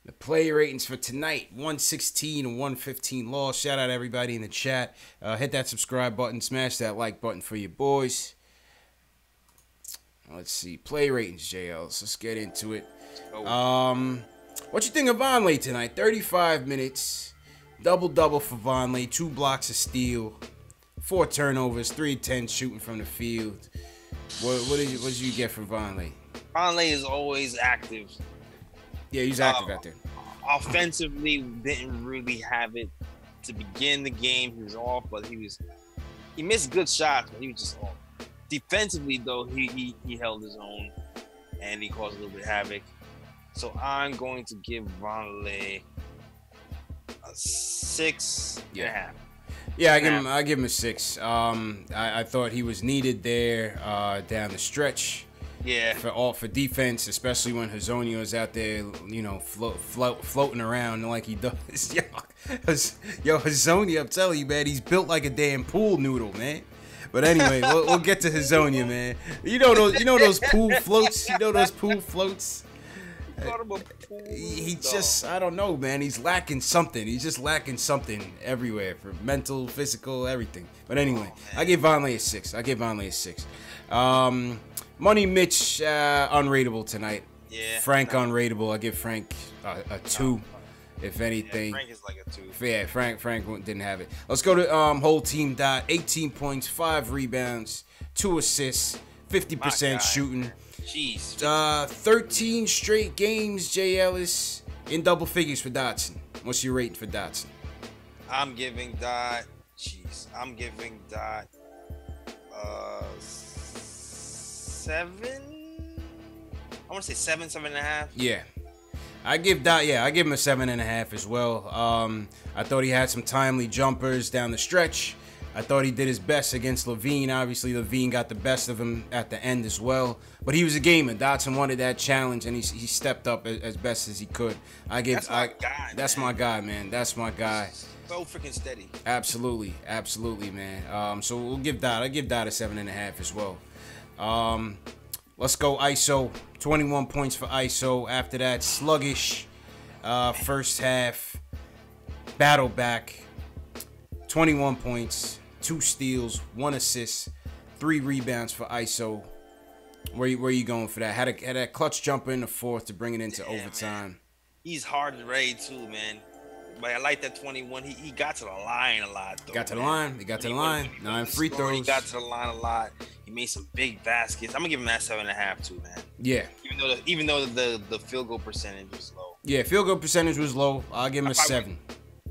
Speaker 1: The play ratings for tonight, 116 and 115 loss. Shout out everybody in the chat. Hit that subscribe button. Smash that like button for your boys. Let's see. Play ratings, JL. So let's get into it. What you think of Vonleh tonight? 35 minutes. Double-double for Vonleh. 2 blocks of steal. 4 turnovers. 3-10 shooting from the field. What did you get from Vonleh?
Speaker 3: Vonleh is always active.
Speaker 1: Yeah, he's active out there.
Speaker 3: Offensively, didn't really have it to begin the game. He was off, but he missed good shots, but he was just off. Defensively, though, he held his own, and he caused a little bit of havoc. So I'm going to give Vonleh a 6.5.
Speaker 1: Yeah, I give him a 6. I thought he was needed there down the stretch.
Speaker 3: Yeah.
Speaker 1: For defense, especially when Hazonia is out there, floating around like he does. Yo, Hazonia, I'm telling you, man, he's built like a damn pool noodle, man. But anyway, we'll get to Hazonia, man. You know those pool floats. You know those pool floats. He just, I don't know, man. He's lacking something. He's just lacking something everywhere for mental, physical, everything. But anyway, I give Vonleh a 6. Money Mitch, unrateable tonight.
Speaker 3: Yeah.
Speaker 1: Frank, unrateable. I give Frank a 2, if anything.
Speaker 3: Yeah, Frank is like a 2.
Speaker 1: Yeah, Frank didn't have it. Let's go to whole team dot. 18 points, 5 rebounds, 2 assists, 50% shooting.
Speaker 3: Jeez.
Speaker 1: 13 straight games, Jay Ellis, in double figures for Dotson. What's your rating for Dotson?
Speaker 3: I'm giving Dot 7. I want to say 7, 7.5.
Speaker 1: Yeah. I give him a 7.5 as well. I thought he had some timely jumpers down the stretch. I thought he did his best against Levine. Obviously, Levine got the best of him at the end as well. But he was a gamer. Dotson wanted that challenge, and he stepped up as best as he could. That's my guy, man. That's my guy.
Speaker 3: So freaking steady.
Speaker 1: Absolutely, man. So I give Dot a 7.5 as well. Let's go ISO. 21 points for ISO. After that, sluggish first half. Battle back. 21 points, 2 steals, 1 assist, 3 rebounds for ISO. Where you going for that? Had a clutch jumper in the fourth to bring it into overtime.
Speaker 3: Man. He's hard to raid too, man. But I like that 21. He got to the line a lot, though.
Speaker 1: He got to the line. 9 free throws.
Speaker 3: He got to the line a lot. He made some big baskets. I'm gonna give him that 7.5 too, man.
Speaker 1: Yeah.
Speaker 3: Even though the field goal percentage was low.
Speaker 1: Yeah, field goal percentage was low. I'll give him a 7.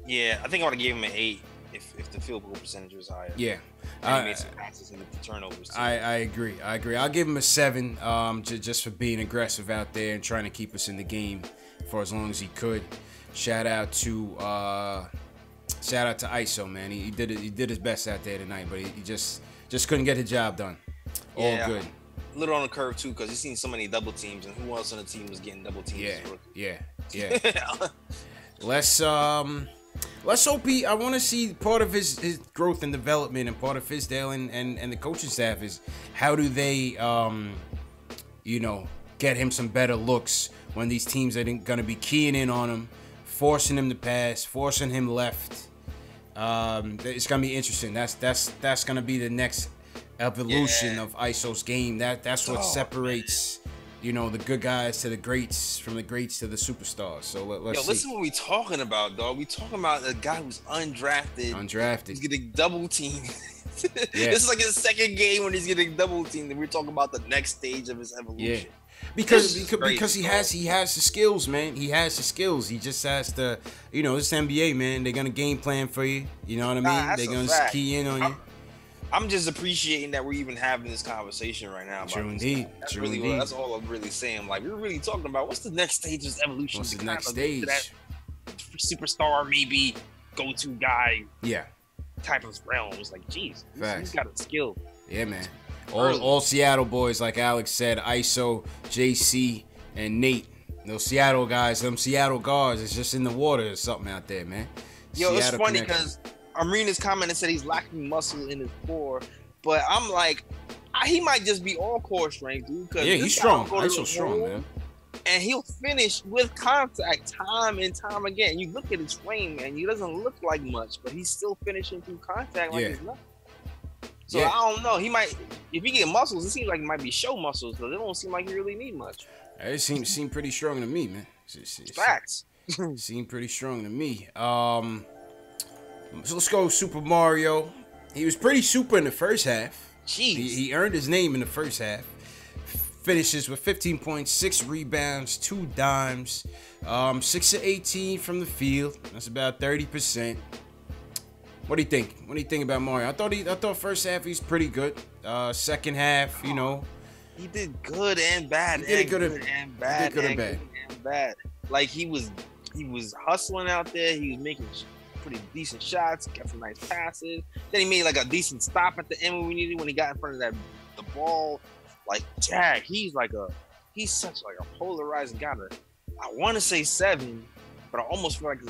Speaker 3: Yeah, I think I would have gave him an 8 if the field goal percentage was higher.
Speaker 1: Yeah.
Speaker 3: He made some passes and the turnovers too.
Speaker 1: I agree. I'll give him a 7 just for being aggressive out there and trying to keep us in the game for as long as he could. Shout out to ISO, man. He did his best out there tonight, but he just couldn't get the job done. All good.
Speaker 3: A little on the curve too, because he's seen so many double teams, and who else on the team was getting double teams?
Speaker 1: Yeah. Let's hope I want to see part of his growth and development, and part of Fizdale and the coaching staff is how do they get him some better looks when these teams are going to be keying in on him, forcing him to pass, forcing him left. It's going to be interesting. That's going to be the next evolution of ISO's game. That's what separates the good guys to the greats, from the greats to the superstars. So let's see.
Speaker 3: Listen what we talking about, dog. We talking about a guy who's undrafted. He's getting double teamed. This is like his second game when he's getting double teamed, and we're talking about the next stage of his evolution.
Speaker 1: Because he has the skills, man. He has the skills. He just has to, this NBA, man. They're gonna game plan for you. You know what I mean? They're gonna key in on you.
Speaker 3: I'm just appreciating that we're even having this conversation right now.
Speaker 1: True indeed.
Speaker 3: That's all I'm really saying. Like, we're really talking about what's the next stage of his evolution.
Speaker 1: What's the next stage?
Speaker 3: That superstar, maybe go-to guy.
Speaker 1: Yeah.
Speaker 3: Type of realm. It's like, geez, he's got a skill.
Speaker 1: Yeah, man. All Seattle boys, like Alex said, ISO, JC, and Nate. Those Seattle guys, them Seattle guards, it's just in the water or something out there, man.
Speaker 3: Yo, it's funny because I'm reading his comment and said he's lacking muscle in his core, but I'm like, he might just be all core strength, dude.
Speaker 1: Yeah, he's strong. ISO's strong, man.
Speaker 3: And he'll finish with contact time and time again. You look at his frame, and he doesn't look like much, but he's still finishing through contact like he's nothing. So I don't know. He might, if he get muscles, it seems like it might be show muscles, but it don't seem like he really need much.
Speaker 1: It seemed pretty strong to me, man.
Speaker 3: Facts.
Speaker 1: Seemed pretty strong to me. So let's go Super Mario. He was pretty super in the first half.
Speaker 3: Jeez.
Speaker 1: He earned his name in the first half. Finishes with 15 points, 6 rebounds, 2 dimes, 6 of 18 from the field. That's about 30%. What do you think? What do you think about Mario? I thought first half he's pretty good. Second half,
Speaker 3: he did good and bad.
Speaker 1: He did good and bad.
Speaker 3: Like he was hustling out there. He was making pretty decent shots. Got some nice passes. Then he made like a decent stop at the end when we needed, when he got in front of the ball. Like Jack, he's such like a polarizing guy. I want to say 7, but I almost feel like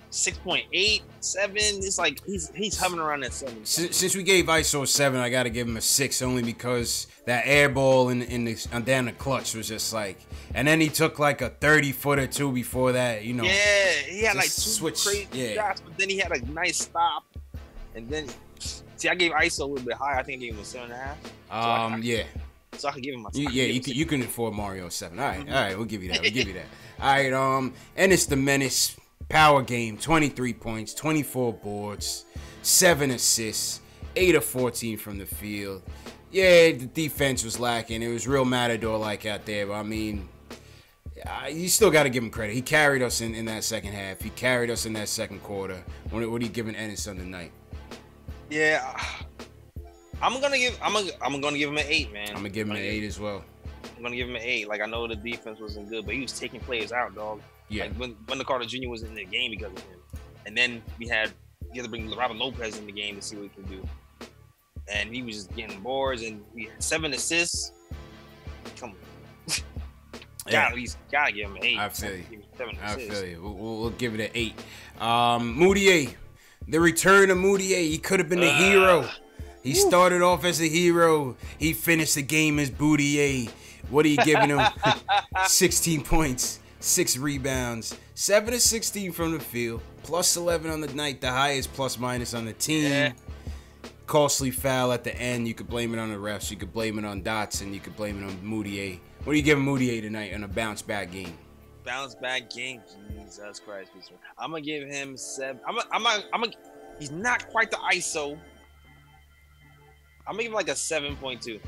Speaker 3: 6.8, 7. It's like he's hovering around that 7.
Speaker 1: Since we gave ISO a 7, I gotta give him a 6, only because that air ball in down the clutch was just like, and then he took like a 30-footer too before that,
Speaker 3: Yeah, he had like 2 crazy shots, but then he had a nice stop, and then I gave ISO a little bit higher. I think I gave him a 7.5. So I could give him my.
Speaker 1: You can afford Mario a 7. All right, we'll give you that. All right, and it's the menace. Power game, 23 points, 24 boards, 7 assists, 8 of 14 from the field. Yeah, the defense was lacking. It was real Matador-like out there, but I mean, you still got to give him credit. He carried us in that second half. He carried us in that second quarter. What are you giving Ennis on the night?
Speaker 3: Yeah, I'm gonna give him an 8, man.
Speaker 1: I'm gonna give him an 8 as well.
Speaker 3: I'm gonna give him an 8. Like I know the defense wasn't good, but he was taking players out, dog.
Speaker 1: Yeah.
Speaker 3: Like when the Carter Jr. was in the game because of him, and then you had to bring Robert Lopez in the game to see what he can do, and he was just getting boards, and we had 7 assists. Come on. At least gotta give him an 8.
Speaker 1: I feel you.
Speaker 3: 7 assists.
Speaker 1: I feel you. We'll give it an 8. Moutier, the return of Moutier. He could have been the hero. He started off as a hero. He finished the game as Boutier. What are you giving him? 16 points, 6 rebounds, 7 of 16 from the field, plus 11 on the night, the highest plus minus on the team.
Speaker 3: Yeah.
Speaker 1: Costly foul at the end. You could blame it on the refs. You could blame it on Dotson. You could blame it on Moutier. What are you giving Moutier tonight in a bounce back game?
Speaker 3: Bounce back game. Jesus Christ. I'm gonna give him 7. He's not quite the ISO. I'm gonna give him like a 7.2.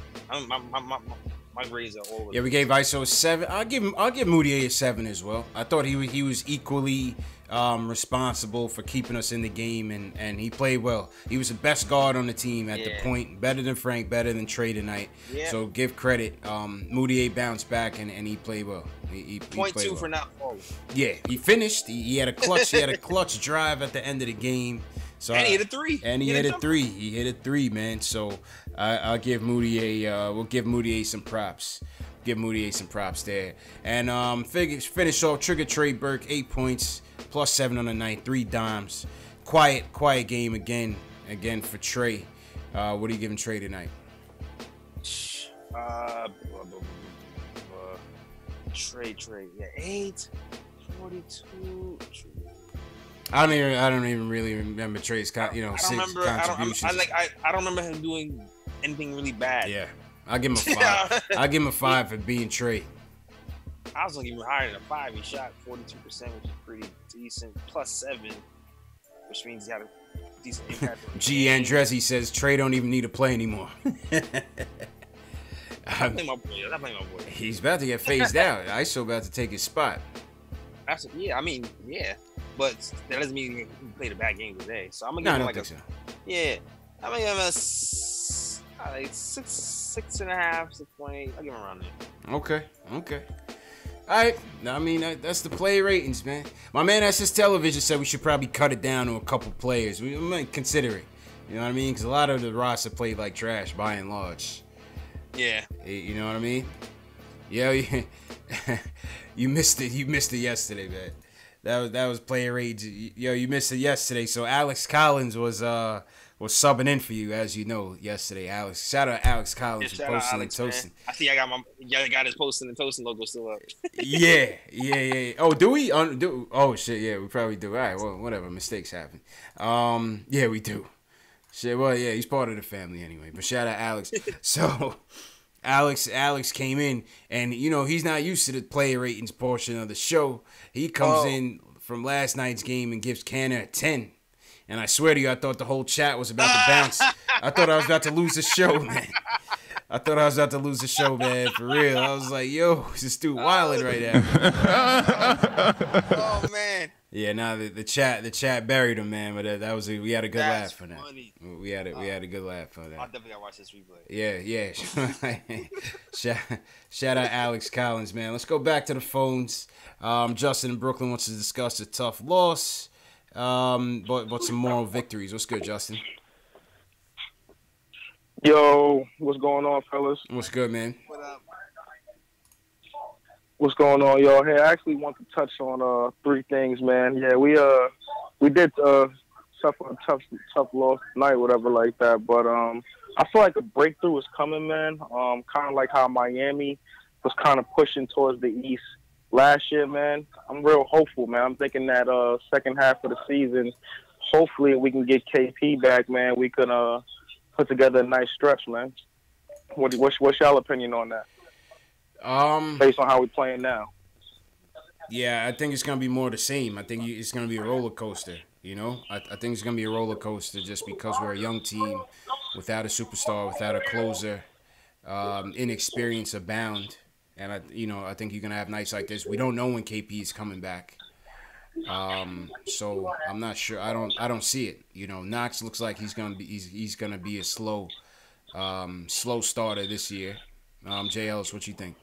Speaker 3: My grades are all over.
Speaker 1: Yeah, we gave ISO a 7. I'll give Moutier a 7 as well. I thought he was equally responsible for keeping us in the game, and he played well. He was the best guard on the team at the point, better than Frank, better than Trey tonight. Yeah. So give credit. Moutier bounced back and he played well. He
Speaker 3: 0.2
Speaker 1: played well.
Speaker 3: for not falling.
Speaker 1: Yeah, he finished. He had a clutch. He had a clutch drive at the end of the game. So
Speaker 3: and he hit a 3.
Speaker 1: And he hit a 3. He hit a 3, man. So I'll give Moutier. We'll give Moutier some props. Give Moutier some props there. And finish off Trigger Trey Burke, 8 points, plus 7 on the night, 3 dimes. Quiet game again for Trey. What are you giving Trey tonight?
Speaker 3: Trey. Yeah, 8, 42.
Speaker 1: I don't even really remember Trey's contributions.
Speaker 3: I don't remember him doing anything really bad.
Speaker 1: Yeah, I'll give him a 5. I'll give him a 5 for being Trey.
Speaker 3: I was gonna give him higher than a 5. He shot 42%, which is pretty decent. Plus 7, which means he had a decent impact.
Speaker 1: G. Andresi says Trey don't even need to play anymore.
Speaker 3: I'm playing my boy.
Speaker 1: He's about to get phased out. ISO about to take his spot.
Speaker 3: But that doesn't mean he played a bad game today. So I'm gonna give him like
Speaker 1: so.
Speaker 3: Yeah, I'm gonna give him a 6.5, 6.8. I'll give him around there.
Speaker 1: Okay. All right. I mean, that's the play ratings, man. My man SS Television said we should probably cut it down to a couple players. We might consider it. You know what I mean? Because a lot of the roster played like trash by and large.
Speaker 3: Yeah.
Speaker 1: You know what I mean? Yeah. You missed it. You missed it yesterday, man. That was player age. Yo, you missed it yesterday. So Alex Collins was subbing in for you, as you know, yesterday. Alex, shout out Alex Collins for posting and toasting.
Speaker 3: I see. I got his posting and toasting logo still up.
Speaker 1: Yeah. Oh, do we? Oh shit, yeah, we probably do. All right, well, whatever. Mistakes happen. Yeah, we do. Shit. Well, yeah, he's part of the family anyway. But shout out Alex. So. Alex came in, and he's not used to the player ratings portion of the show. He comes in from last night's game and gives Canner a 10. And I swear to you, I thought the whole chat was about to bounce. I thought I was about to lose the show, man. For real. I was like, yo, this dude wilding right now.
Speaker 3: Oh man.
Speaker 1: Yeah, the chat buried him, man. But we had a good laugh for that.
Speaker 3: Funny.
Speaker 1: We had a good laugh for that.
Speaker 3: I'll definitely gotta watch this replay.
Speaker 1: Yeah. Shout out Alex Collins, man. Let's go back to the phones. Justin in Brooklyn wants to discuss a tough loss, but some moral victories. What's good, Justin?
Speaker 9: Yo, what's going on, fellas?
Speaker 1: What's good, man?
Speaker 3: What up?
Speaker 9: What's going on, y'all? Hey, I actually want to touch on 3 things, man. Yeah, we did suffer a tough loss tonight, whatever like that. But I feel like a breakthrough is coming, man. Kind of like how Miami was kind of pushing towards the East last year, man. I'm real hopeful, man. I'm thinking that second half of the season, hopefully we can get KP back, man. We could put together a nice stretch, man. What's y'all opinion on that? Based on how we're playing now.
Speaker 1: Yeah, I think it's gonna be more the same. I think it's gonna be a roller coaster. I think it's gonna be a roller coaster just because we're a young team, without a superstar, without a closer, inexperience abound, and I think you're gonna have nights like this. We don't know when KP is coming back, so I'm not sure. I don't see it. Knox looks like he's gonna be a slow starter this year. J. Ellis, what you think?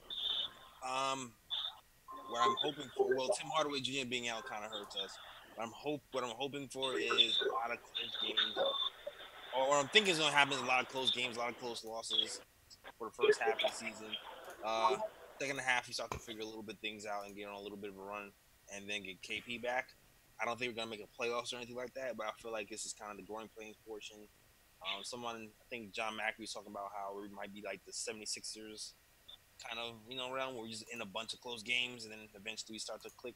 Speaker 3: What I'm hoping for, well, Tim Hardaway Jr. being out kind of hurts us. What I'm hoping for is a lot of close games. Or what I'm thinking is going to happen is a lot of close games, a lot of close losses for the first half of the season. Uh, Second half, we start to figure a little bit things out and get on a little bit of a run, and then get KP back. I don't think we're gonna make a playoffs or anything like that, but I feel like this is kind of the growing pains portion. I think John Macri was talking about how we might be like the 76ers kind of, round where we're just in a bunch of close games and then eventually we start to click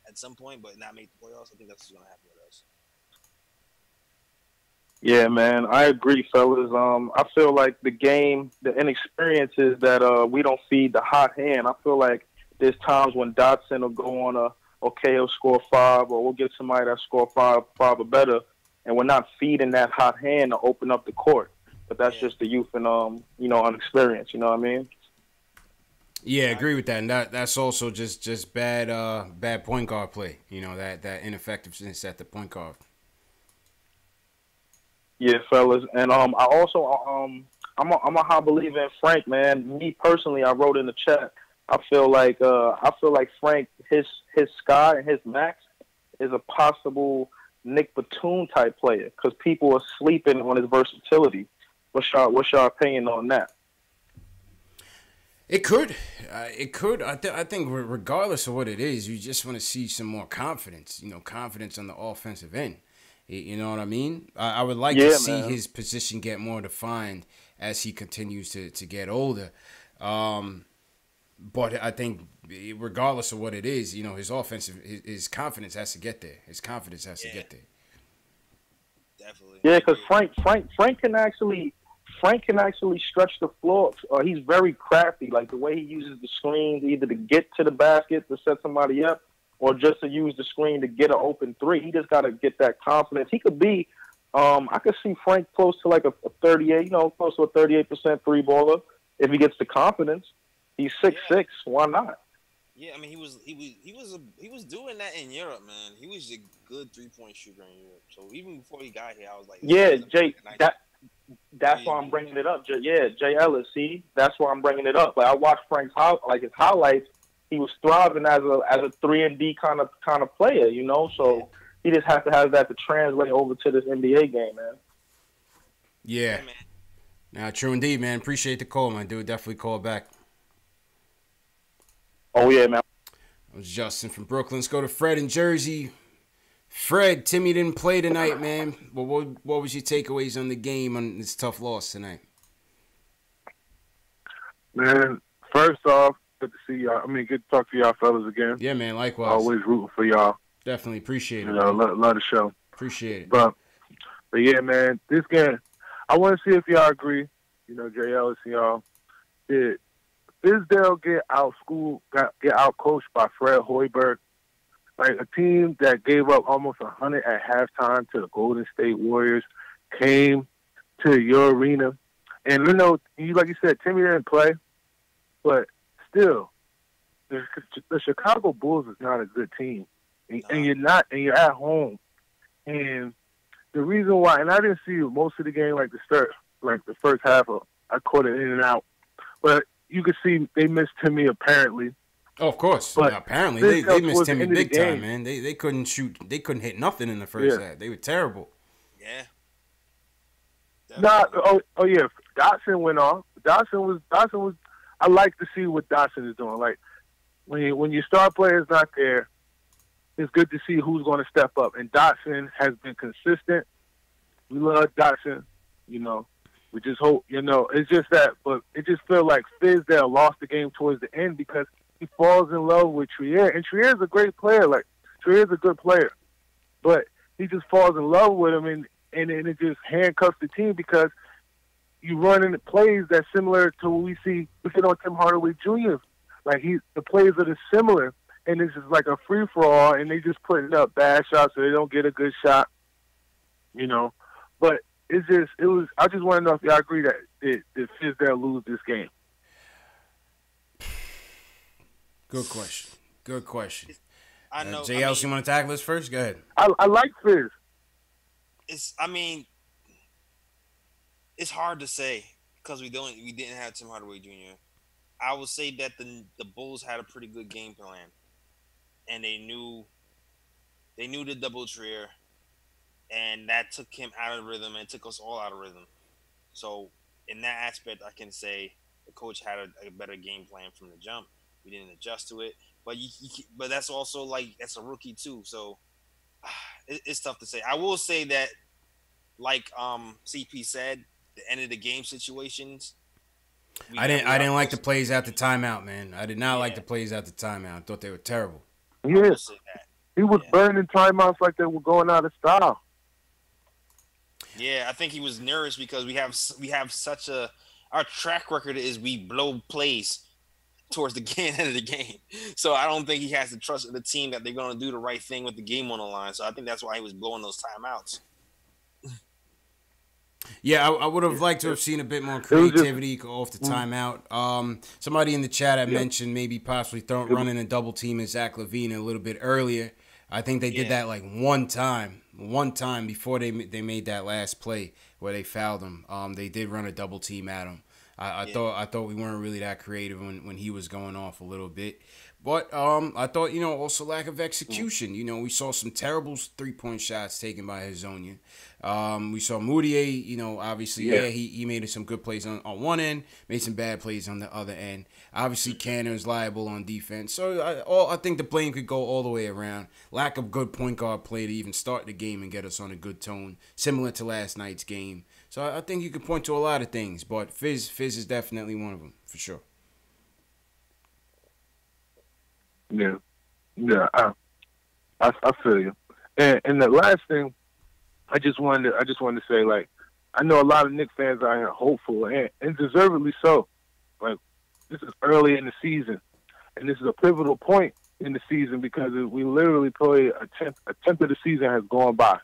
Speaker 3: at some point, but not make the playoffs. I think that's what's gonna happen with us.
Speaker 9: Yeah, man, I agree, fellas. I feel like the inexperience is that we don't feed the hot hand. I feel like there's times when Dotson will go on he'll score 5, or we'll get somebody that score five or better, and we're not feeding that hot hand to open up the court. But that's just the youth and inexperience. You know what I mean?
Speaker 1: Yeah, I agree with that, and that's also just bad point guard play. That ineffectiveness at the point guard.
Speaker 9: Yeah, fellas, and I'm a high believer in Frank, man. Me personally, I wrote in the chat. I feel like Frank, his sky and his max is a possible Nick Batum type player because people are sleeping on his versatility. What's your opinion on that?
Speaker 1: It could. I think regardless of what it is, you just want to see some more confidence. Confidence on the offensive end. You know what I mean? I would like to see his position get more defined as he continues to get older. But I think regardless of what it is, his confidence has to get there. His confidence has to get there.
Speaker 3: Definitely.
Speaker 9: Yeah, because Frank can actually stretch the floor. He's very crafty. Like the way he uses the screens, either to get to the basket to set somebody up, or just to use the screen to get an open three. He just got to get that confidence. He could be, I could see Frank close to like a 38, close to a 38% three baller if he gets the confidence. He's 6'6". Why not?
Speaker 3: Yeah, I mean he was doing that in Europe, man. He was a good 3-point shooter in Europe. So even before he got here, I was like,
Speaker 9: yeah, Jay, that's why I'm bringing it up. Jay Ellis, see, that's why I'm bringing it up. Like I watched Frank's his highlights. He was thriving as a 3-and-D kind of player, So he just has to have that to translate over to this NBA game, man.
Speaker 1: Yeah. Now, true indeed, man. Appreciate the call, man. Dude, definitely call back.
Speaker 9: Oh yeah, man.
Speaker 1: That was Justin from Brooklyn. Let's go to Fred in Jersey. Fred, Timmy didn't play tonight, man. Well, what was your takeaways on the game on this tough loss tonight?
Speaker 10: Man, first off, good to see y'all. I mean, good to talk to y'all fellas again.
Speaker 1: Yeah, man, likewise.
Speaker 10: Always rooting for y'all.
Speaker 1: Definitely appreciate it.
Speaker 10: Love the show.
Speaker 1: Appreciate it.
Speaker 10: But yeah, man, this game, I want to see if y'all agree, Jay Ellis and y'all, did Fizdale get out coached by Fred Hoiberg? Like a team that gave up almost 100 at halftime to the Golden State Warriors came to your arena. And, like you said, Timmy didn't play, but still, the Chicago Bulls is not a good team. And you're at home. And the reason why, and I didn't see most of the game like the first half I caught it in and out. But you could see they missed Timmy apparently.
Speaker 1: Oh, of course. But apparently they missed Timmy big time, man. They couldn't shoot. They couldn't hit nothing in the first half. They were terrible.
Speaker 3: Yeah.
Speaker 10: Yeah. Dotson went off. Dotson was. I like to see what Dotson is doing. Like when your star player is not there, it's good to see who's going to step up. And Dotson has been consistent. We love Dotson. We just hope. It's just that, but it just feels like Fizdale lost the game towards the end because he falls in love with Trier, and Trier's a great player. Like Trier's a good player, but he just falls in love with him, and it just handcuffs the team because you run into plays that's similar to what we see on Tim Hardaway Jr. Like the plays are similar, and this is like a free for all, and they just putting up bad shots so they don't get a good shot, But I just want to know if y'all agree that did Fizdale lose this game?
Speaker 1: Good question.
Speaker 3: I know.
Speaker 1: JL, you want to tackle this first? Go ahead.
Speaker 9: I like Fizz.
Speaker 3: It's hard to say because we didn't have Tim Hardaway Jr. I would say that the Bulls had a pretty good game plan, and they knew the double Trier, and that took him out of rhythm and took us all out of rhythm. So in that aspect, I can say the coach had a better game plan from the jump. We didn't adjust to it, but but that's also like that's a rookie too. So it's tough to say. I will say that, like CP said, the end of the game situations.
Speaker 1: I didn't like the plays at the timeout, man. I did not like the plays at the timeout. I thought they were terrible.
Speaker 10: Yes, he was burning timeouts like they were going out of style.
Speaker 3: Yeah, I think he was nervous because we have such our track record is we blow plays towards the end of the game. So I don't think he has to trust the team that they're going to do the right thing with the game on the line. So I think that's why he was blowing those timeouts.
Speaker 1: Yeah, I would have liked to have seen a bit more creativity off the timeout. Somebody in the chat had mentioned maybe possibly running a double team at Zach LaVine a little bit earlier. I think they did that like one time before they made that last play where they fouled him. They did run a double team at him. I thought we weren't really that creative when he was going off a little bit. But I thought, also lack of execution. We saw some terrible 3-point shots taken by Hezonja. We saw Moutier, obviously, he made some good plays on one end, made some bad plays on the other end. Obviously, Canner is liable on defense. So I think the blame could go all the way around. Lack of good point guard play to even start the game and get us on a good tone, similar to last night's game. So I think you could point to a lot of things, but Fizz is definitely one of them, for sure.
Speaker 10: Yeah, I feel you. And the last thing, I just wanted to say, like, I know a lot of Knicks fans are here hopeful and deservedly so. Like, this is early in the season, and this is a pivotal point in the season because we literally play a tenth of the season has gone by,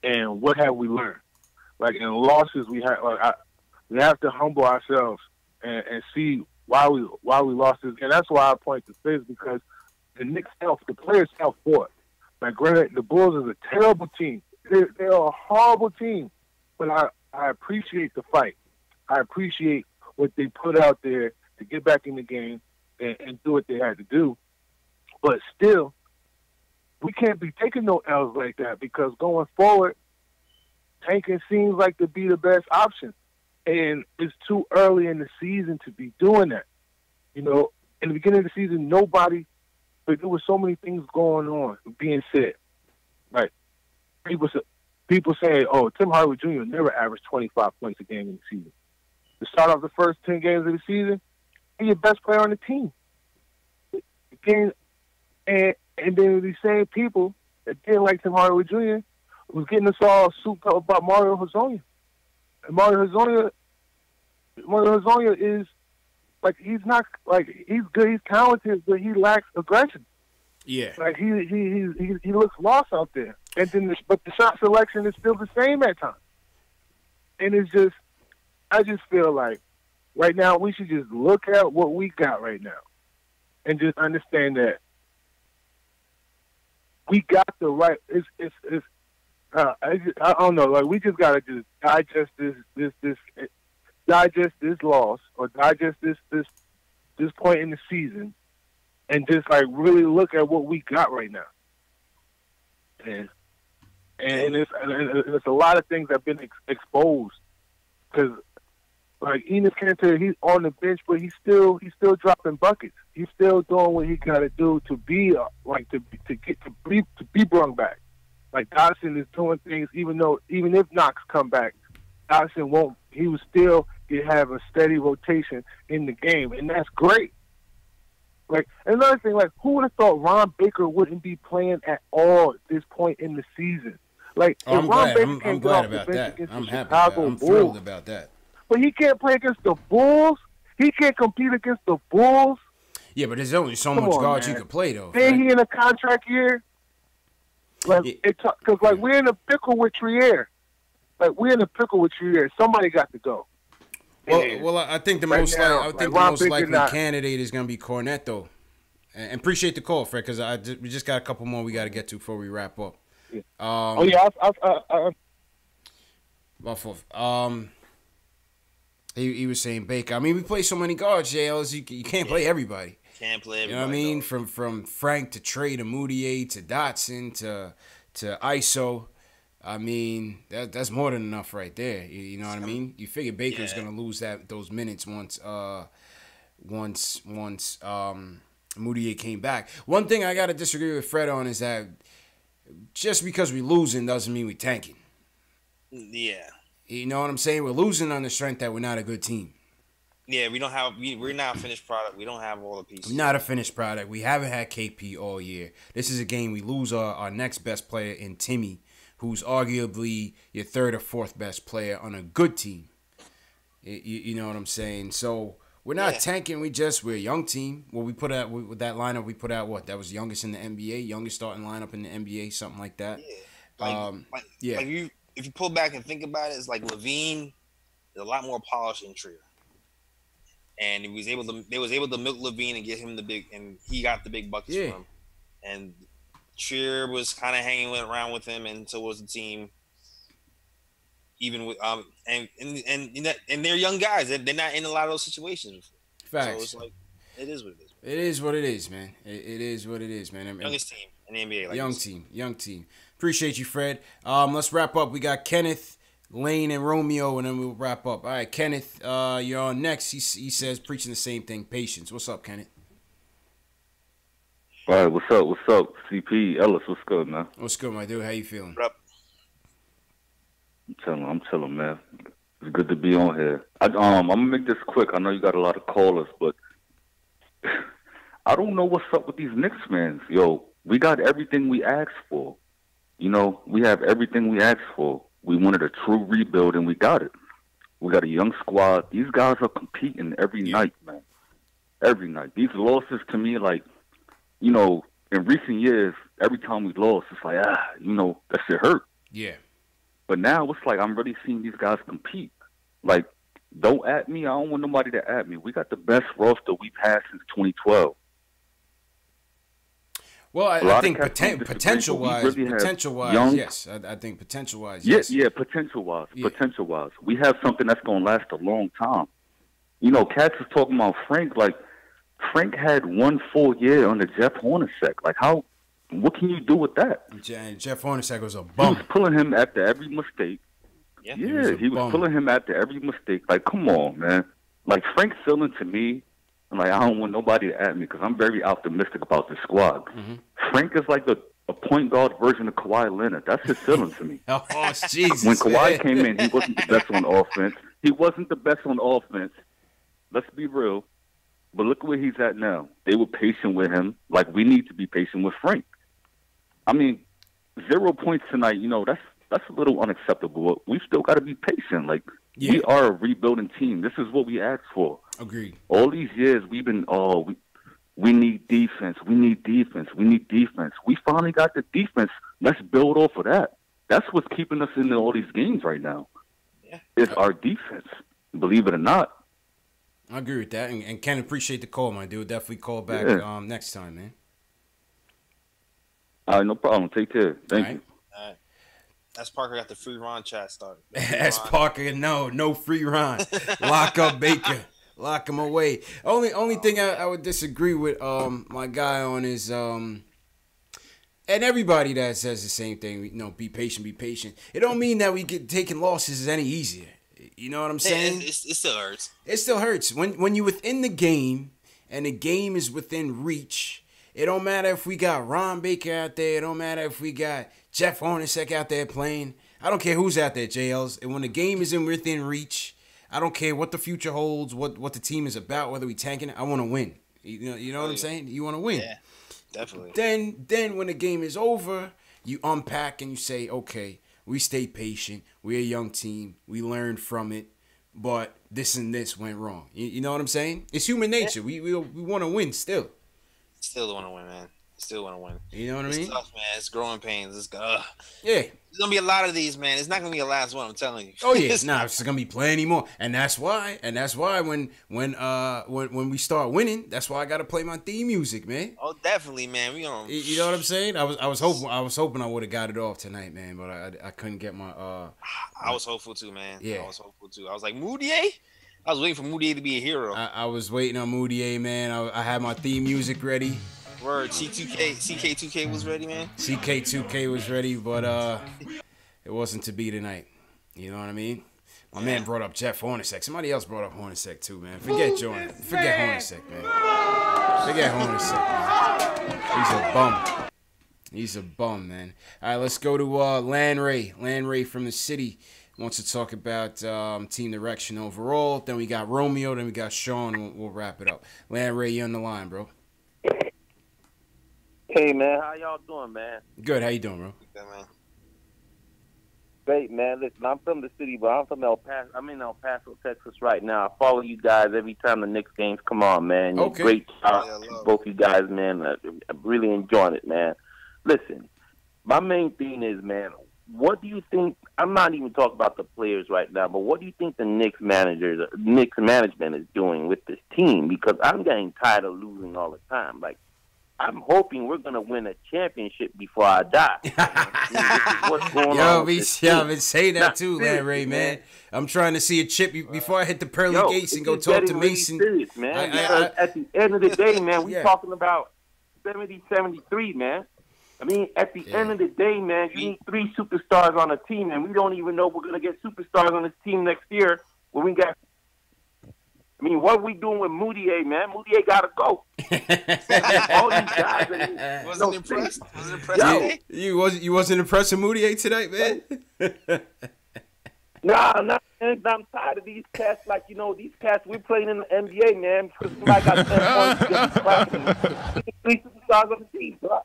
Speaker 10: and what have we learned? Like in losses, we have to humble ourselves and see why we lost this game. That's why I point to Fizz because the Knicks the players fought. Like granted, the Bulls is a terrible team. They're a horrible team, but I appreciate the fight. I appreciate what they put out there to get back in the game and do what they had to do. But still, we can't be taking no L's like that because going forward, tanking seems like to be the best option. And it's too early in the season to be doing that. In the beginning of the season, but there were so many things going on being said. Like, people say, oh, Tim Hardaway Jr. never averaged 25 points a game in the season. To start off the first 10 games of the season, he's your best player on the team. And then these same people that didn't like Tim Hardaway Jr. was getting us all souped up about Mario Hezonja. And Mario Hezonja is like he's good, he's talented, but he lacks aggression.
Speaker 1: Yeah,
Speaker 10: like he looks lost out there. And then, but the shot selection is still the same at times. And I just feel like right now we should just look at what we got right now, and just understand that we got the right. I don't know. Like we just gotta just digest this loss or digest this point in the season, and just like really look at what we got right now. And it's a lot of things that have been exposed because like Enes Kanter, he's on the bench, but he's still dropping buckets. He's still doing what he got to do to be to be brought back. Like Dodson is doing things, even if Knox come back, Dodson won't. He will still have a steady rotation in the game, and that's great. Like another thing, like who would have thought Ron Baker wouldn't be playing at all at this point in the season? Like
Speaker 1: I'm glad about that. I'm happy. I'm thrilled about that.
Speaker 10: But he can't play against the Bulls. He can't compete against the Bulls.
Speaker 1: Yeah, but there's only so much guards you can play though.
Speaker 10: Then he in a contract year. Like because like we're in a pickle with Trier. Somebody got to go.
Speaker 1: Well, I think the most likely candidate is going to be Cornette though. And appreciate the call, Fred, because we just got a couple more we got to get to before we wrap up.
Speaker 10: Yeah.
Speaker 1: He was saying Baker. I mean, we play so many guards, JLs. You can't play everybody.
Speaker 3: Can't play everybody.
Speaker 1: You know what I mean? From Frank to Trey to Moutier to Dotson to ISO. I mean, that's more than enough right there. You know what I mean? You figure Baker's gonna lose those minutes once Moutier came back. One thing I gotta disagree with Fred on is that just because we losing doesn't mean we tanking.
Speaker 3: Yeah.
Speaker 1: You know what I'm saying? We're losing on the strength that we're not a good team.
Speaker 3: Yeah, we're not a finished product. We don't have all the pieces.
Speaker 1: We're not a finished product. We haven't had KP all year. This is a game we lose our next best player in Timmy, who's arguably your third or fourth best player on a good team. You know what I'm saying? So we're not tanking. We're a young team. Well, we put out with that lineup. We put out what? That was youngest in the NBA, youngest starting lineup in the NBA, something like that.
Speaker 3: Yeah. If you pull back and think about it, it's like Levine is a lot more polished than Trier. And they was able to milk Levine and get him and he got the big buckets from him. And Trier was kind of hanging around with him, and so was the team. Even with and they're young guys. They're not in a lot of those situations.
Speaker 1: Facts.
Speaker 3: So it's like it is what it is.
Speaker 1: It is what it is, man. It is what it is, man.
Speaker 3: Youngest team in the NBA. Like
Speaker 1: young team. Appreciate you, Fred. Let's wrap up. We got Kenneth, Lane, and Romeo, and then we'll wrap up. All right, Kenneth, you're on next. He says, preaching the same thing, patience. What's up, Kenneth?
Speaker 11: All right, what's up? CP, Ellis, what's good, man?
Speaker 1: What's good, my dude? How you feeling?
Speaker 3: What up?
Speaker 11: I'm chilling, man. It's good to be on here. I'm gonna make this quick. I know you got a lot of callers, but I don't know what's up with these Knicks fans. Yo, we got everything we asked for. You know, we have everything we asked for. We wanted a true rebuild, and we got it. We got a young squad. These guys are competing every night, man. Every night. These losses to me, like, you know, in recent years, every time we lost, it's like, you know, that shit hurt.
Speaker 1: Yeah.
Speaker 11: But now it's like I'm really seeing these guys compete. Like, don't at me. I don't want nobody to at me. We got the best roster we've had since 2012.
Speaker 1: Well, I think potential-wise, yes. I think potential-wise, yes.
Speaker 11: Yeah, potential-wise. Potential-wise. We have something that's going to last a long time. You know, Katz is talking about Frank. Like, Frank had 1 full year under Jeff Hornacek. Like, what can you do with that?
Speaker 1: Jeff Hornacek was a bum.
Speaker 11: He was pulling him after every mistake.
Speaker 3: Yeah,
Speaker 11: he was pulling him after every mistake. Like, come on, man. Like, Frank's feeling to me, like, I don't want nobody to at me because I'm very optimistic about the squad.
Speaker 1: Mm-hmm.
Speaker 11: Frank is like a point guard version of Kawhi Leonard. That's his feeling to me.
Speaker 1: Oh, Jesus.
Speaker 11: When Kawhi came in, he wasn't the best on offense. He wasn't the best on offense. Let's be real. But look where he's at now. They were patient with him like we need to be patient with Frank. I mean, 0 points tonight, you know, that's a little unacceptable. We still got to be patient. Like, we are a rebuilding team. This is what we asked for.
Speaker 1: Agreed.
Speaker 11: All these years we've been, we need defense. We need defense. We need defense. We finally got the defense. Let's build off of that. That's what's keeping us in all these games right now.
Speaker 3: Yeah.
Speaker 11: It's our defense, believe it or not.
Speaker 1: I agree with that. And Ken, appreciate the call, my dude. Definitely call back next time, man.
Speaker 11: All right, no problem. Take care. Thank you.
Speaker 3: All right. That's Parker got the free Ron chat started.
Speaker 1: That's Parker. No free Ron. Lock up Baker. Lock him away. Only thing I would disagree with my guy on is and everybody that says the same thing, you know, be patient. It don't mean that we get taking losses is any easier. You know what I'm saying?
Speaker 3: It still hurts.
Speaker 1: It still hurts. When you're within the game and the game is within reach, it don't matter if we got Ron Baker out there. It don't matter if we got Jeff Hornacek out there playing. I don't care who's out there, JLs. And when the game is within reach, I don't care what the future holds, what the team is about, whether we tanking it. I want to win. You know what I'm saying? You want to win.
Speaker 3: Yeah, definitely.
Speaker 1: Then when the game is over, you unpack and you say, okay, we stayed patient. We're a young team. We learned from it. But this and this went wrong. You know what I'm saying? It's human nature. We want to win still.
Speaker 3: Still want to win, man. Still want to win.
Speaker 1: You know what I mean?
Speaker 3: It's tough, man. It's growing pains. It's
Speaker 1: yeah.
Speaker 3: There's gonna be a lot of these, man. It's not gonna be the last one. I'm telling you.
Speaker 1: Oh yeah, it's gonna be plenty more, and that's why when we start winning, that's why I gotta play my theme music, man.
Speaker 3: Oh, definitely, man. We gonna.
Speaker 1: You know what I'm saying? I was hoping I would have got it off tonight, man, but I couldn't get my.
Speaker 3: I was hopeful too, man.
Speaker 1: Yeah.
Speaker 3: I was hopeful too. I was like Moutier. I was waiting for Moutier to be a hero.
Speaker 1: I was waiting on Moutier, man. I had my theme music ready.
Speaker 3: Word, CK2K was ready, man.
Speaker 1: CK2K was ready, but it wasn't to be tonight. You know what I mean? My man brought up Jeff Hornacek. Somebody else brought up Hornacek too, man. Forget Jordan. Forget Hornacek, man. Forget Hornacek, man. He's a bum. He's a bum, man. All right, let's go to Lan Ray. Lan Ray from the city wants to talk about team direction overall. Then we got Romeo. Then we got Sean. We'll wrap it up. Lan Ray, you're on the line, bro.
Speaker 7: Hey, man. How y'all doing, man?
Speaker 1: Good. How you doing, bro?
Speaker 3: Yeah, man.
Speaker 7: Great, man. Listen, I'm from the city, but I'm from El Paso. I'm in El Paso, Texas right now. I follow you guys every time the Knicks games come on, man.
Speaker 1: Okay.
Speaker 7: Great job, both you guys, man. I'm really enjoying it, man. Listen, my main thing is, man, what do you think? I'm not even talking about the players right now, but what do you think the Knicks management is doing with this team? Because I'm getting tired of losing all the time. Like, I'm hoping we're gonna win a championship before I die. What's going on?
Speaker 1: I've been saying that too, Larry, man. I'm trying to see a chip before I hit the pearly gates and go talk to Mason.
Speaker 7: Really serious, man. Because at the end of the day, man, we're talking about 70, 73, man. I mean, at the end of the day, man, you need 3 superstars on a team, and we don't even know we're gonna get superstars on this team next year when we got. I mean, what are we doing with Moutier, man? Moutier got to go. All these guys.
Speaker 3: Wasn't impressed.
Speaker 1: You wasn't impressed with Moutier tonight, man?
Speaker 7: Nah, man. I'm tired of these cats. Like, these cats, we're playing in the NBA, man. Because somebody got 10 points. 3 superstars on the team, bro.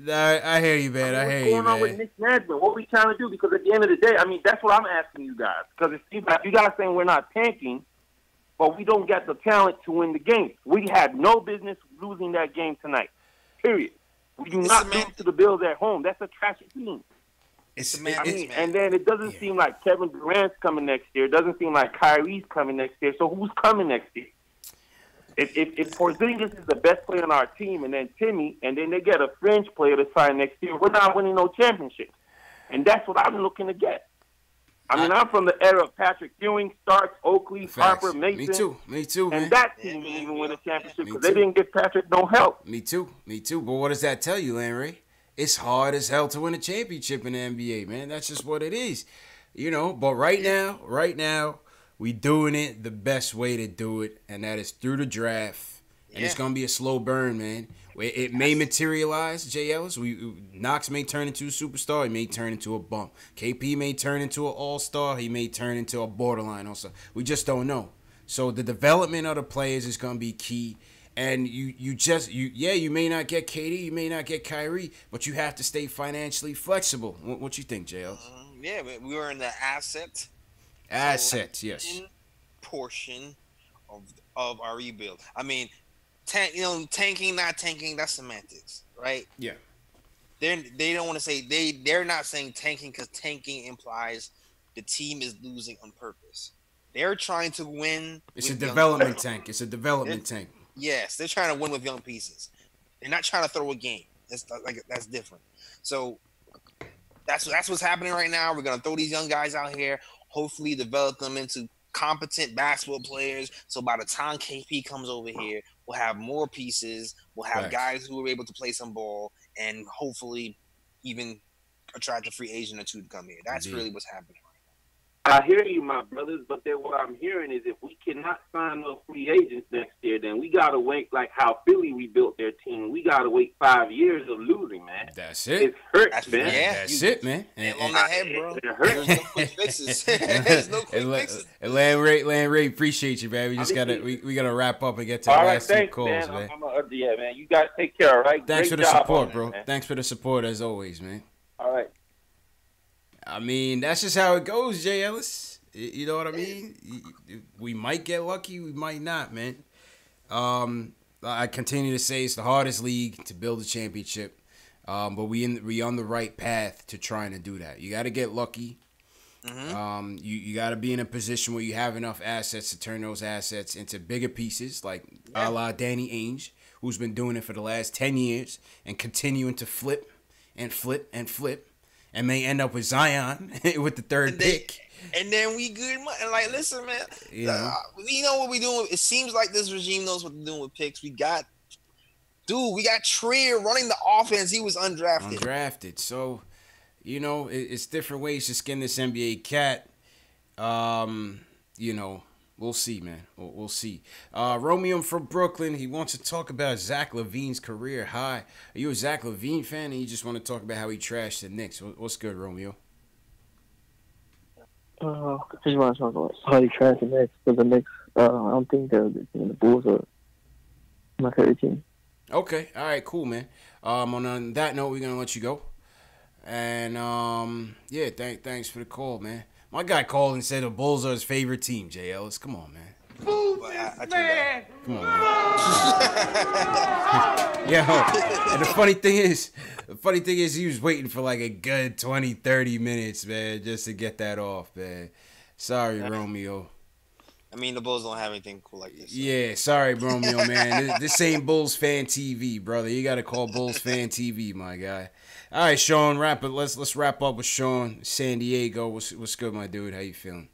Speaker 1: I hear you, man. I hear you, man.
Speaker 7: What's going on with Knicks management? What are we trying to do? Because at the end of the day, I mean, that's what I'm asking you guys. Because it seems like you guys saying we're not tanking, but we don't get the talent to win the game. We had no business losing that game tonight. Period. We do not lose to the Bills at home. That's a trashy team. And then it doesn't seem like Kevin Durant's coming next year. It doesn't seem like Kyrie's coming next year. So who's coming next year? If Porzingis is the best player on our team, and then Timmy, and then they get a fringe player to sign next year, we're not winning no championships. And that's what I'm looking to get. I mean, I'm from the era of Patrick Ewing, Starks, Oakley, Harper, Mason.
Speaker 1: Me too, man.
Speaker 7: And that team didn't even win a championship because they didn't give Patrick no help.
Speaker 1: Me too. But what does that tell you, Larry? It's hard as hell to win a championship in the NBA, man. That's just what it is. But right now, we doing it the best way to do it, and that is through the draft. And it's going to be a slow burn, man. It may materialize, Jay Ellis. Knox may turn into a superstar. He may turn into a bump. KP may turn into an all-star. He may turn into a borderline also. We just don't know. So the development of the players is going to be key. And you may not get KD, you may not get Kyrie, but you have to stay financially flexible. What you think, Jay Ellis?
Speaker 3: Yeah, but we were in the assets,
Speaker 1: yes.
Speaker 3: Portion of our rebuild. I mean, tanking, not tanking, that's semantics, right?
Speaker 1: Yeah.
Speaker 3: They don't want to say they're not saying tanking because tanking implies the team is losing on purpose. They're trying to win.
Speaker 1: It's a development tank. It's a development tank.
Speaker 3: Yes, they're trying to win with young pieces. They're not trying to throw a game. That's different. So that's what's happening right now. We're gonna throw these young guys out here, hopefully develop them into competent basketball players. So by the time KP comes over here, we'll have more pieces. We'll have guys who are able to play some ball, and hopefully even attract a free agent or two to come here. That's really what's happening.
Speaker 7: I hear you, my brothers, but then what I'm hearing is if we cannot sign no free agents next year, then we got to wait like how Philly rebuilt their team. We got to wait 5 years of losing, man.
Speaker 1: That's it.
Speaker 7: It hurts, man.
Speaker 1: That's it, man.
Speaker 3: On the head, bro.
Speaker 7: It hurts.
Speaker 3: There's no quick fixes. There's no quick fixes.
Speaker 1: Land Ray, appreciate you, man. We just we gotta wrap up and get to the last two calls, man.
Speaker 7: Yeah, man. You guys take care, all right?
Speaker 1: Thanks for the support, bro. Thanks for the support as always, man.
Speaker 7: All right.
Speaker 1: I mean, that's just how it goes, Jay Ellis. You know what I mean? We might get lucky, we might not, man. I continue to say it's the hardest league to build a championship, but we on the right path to trying to do that. You got to get lucky. Mm-hmm. You got to be in a position where you have enough assets to turn those assets into bigger pieces, like a la Danny Ainge, who's been doing it for the last 10 years and continuing to flip and flip and flip. And may end up with Zion with the third pick.
Speaker 3: and then we good. Like, listen, man, we know what we doing. It seems like this regime knows what they're doing with picks. We got Trier running the offense. He was undrafted.
Speaker 1: So, it's different ways to skin this NBA cat. We'll see, man. We'll see. Romeo from Brooklyn, he wants to talk about Zach LaVine's career high. Are you a Zach LaVine fan, and you just want to talk about how he trashed the Knicks? What's good, Romeo?
Speaker 8: I just want to talk about how he trashed the Knicks. Because the Knicks, I don't think the Bulls are my favorite team.
Speaker 1: Okay. All right. Cool, man. On that note, we're gonna let you go. And thanks for the call, man. My guy called and said the Bulls are his favorite team. J. Ellis, come on, man.
Speaker 5: Man.
Speaker 1: Come on, man. And the funny thing is, he was waiting for like a good 20, 30 minutes, man, just to get that off, man. Sorry, Romeo.
Speaker 3: I mean, the Bulls don't have anything cool like this. So.
Speaker 1: Yeah, sorry, Romeo, man. This ain't Bulls Fan TV, brother. You got to call Bulls Fan TV, my guy. All right, Sean, let's wrap up with Sean, San Diego. What's good, my dude? How you feeling?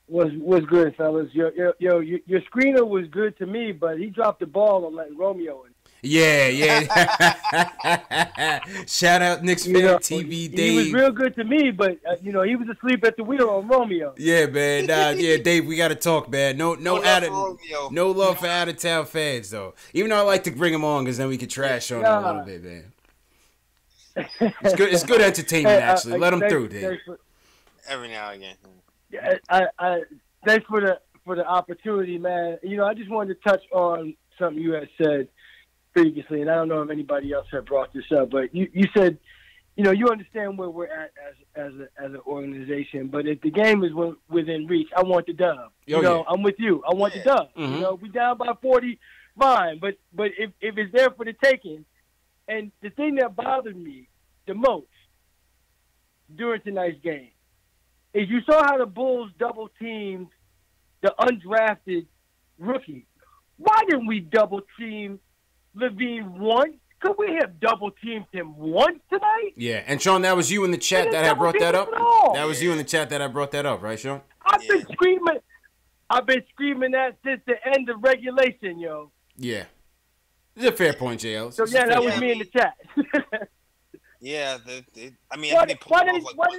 Speaker 12: What's good, fellas? Your screener was good to me, but he dropped the ball on letting Romeo in.
Speaker 1: Yeah. Shout out KnicksFanTV, Dave.
Speaker 12: He was real good to me, but he was asleep at the wheel on Romeo.
Speaker 1: Yeah, man. Dave, we got to talk, man. No love for out of town fans, though. Even though I like to bring them on, because then we can trash on them a little bit, man. It's good entertainment, actually. Let them through, Dave.
Speaker 3: Every now and again.
Speaker 12: Yeah, thanks for the opportunity, man. I just wanted to touch on something you had said previously, and I don't know if anybody else had brought this up, but you said, you understand where we're at as an organization, but if the game is within reach, I want the dub. I'm with you. I want the dub.
Speaker 1: Mm-hmm.
Speaker 12: We down by 40, fine, but if it's there for the taking, and the thing that bothered me the most during tonight's game is you saw how the Bulls double teamed the undrafted rookie. Why didn't we double team LaVine once? Could we have double teamed him once tonight?
Speaker 1: Yeah, and Sean, that was you in the chat that had brought that up. That was you in the chat that I brought that up, right, Sean?
Speaker 12: I've been screaming that since the end of regulation, yo.
Speaker 1: Yeah, it's a fair point, JL.
Speaker 12: So yeah, that was me in the chat.
Speaker 3: Yeah,
Speaker 12: why didn't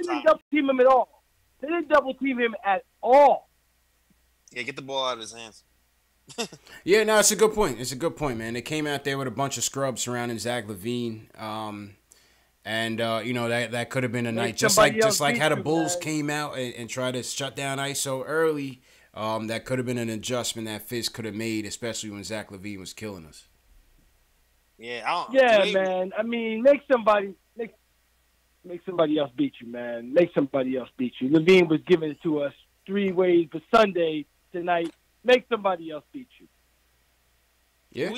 Speaker 12: they double team him at all? They didn't double team him at all.
Speaker 3: Yeah, get the ball out of his hands.
Speaker 1: Yeah, no, it's a good point. Man. They came out there with a bunch of scrubs surrounding Zach LaVine, that could have been a night, just like how the Bulls came out and tried to shut down ISO early. That could have been an adjustment that Fizz could have made, especially when Zach LaVine was killing us.
Speaker 3: Yeah,
Speaker 12: man. I mean, make somebody else beat you, man. Make somebody else beat you. LaVine was giving it to us 3 ways for Sunday tonight. Make somebody else beat you.
Speaker 1: Yeah.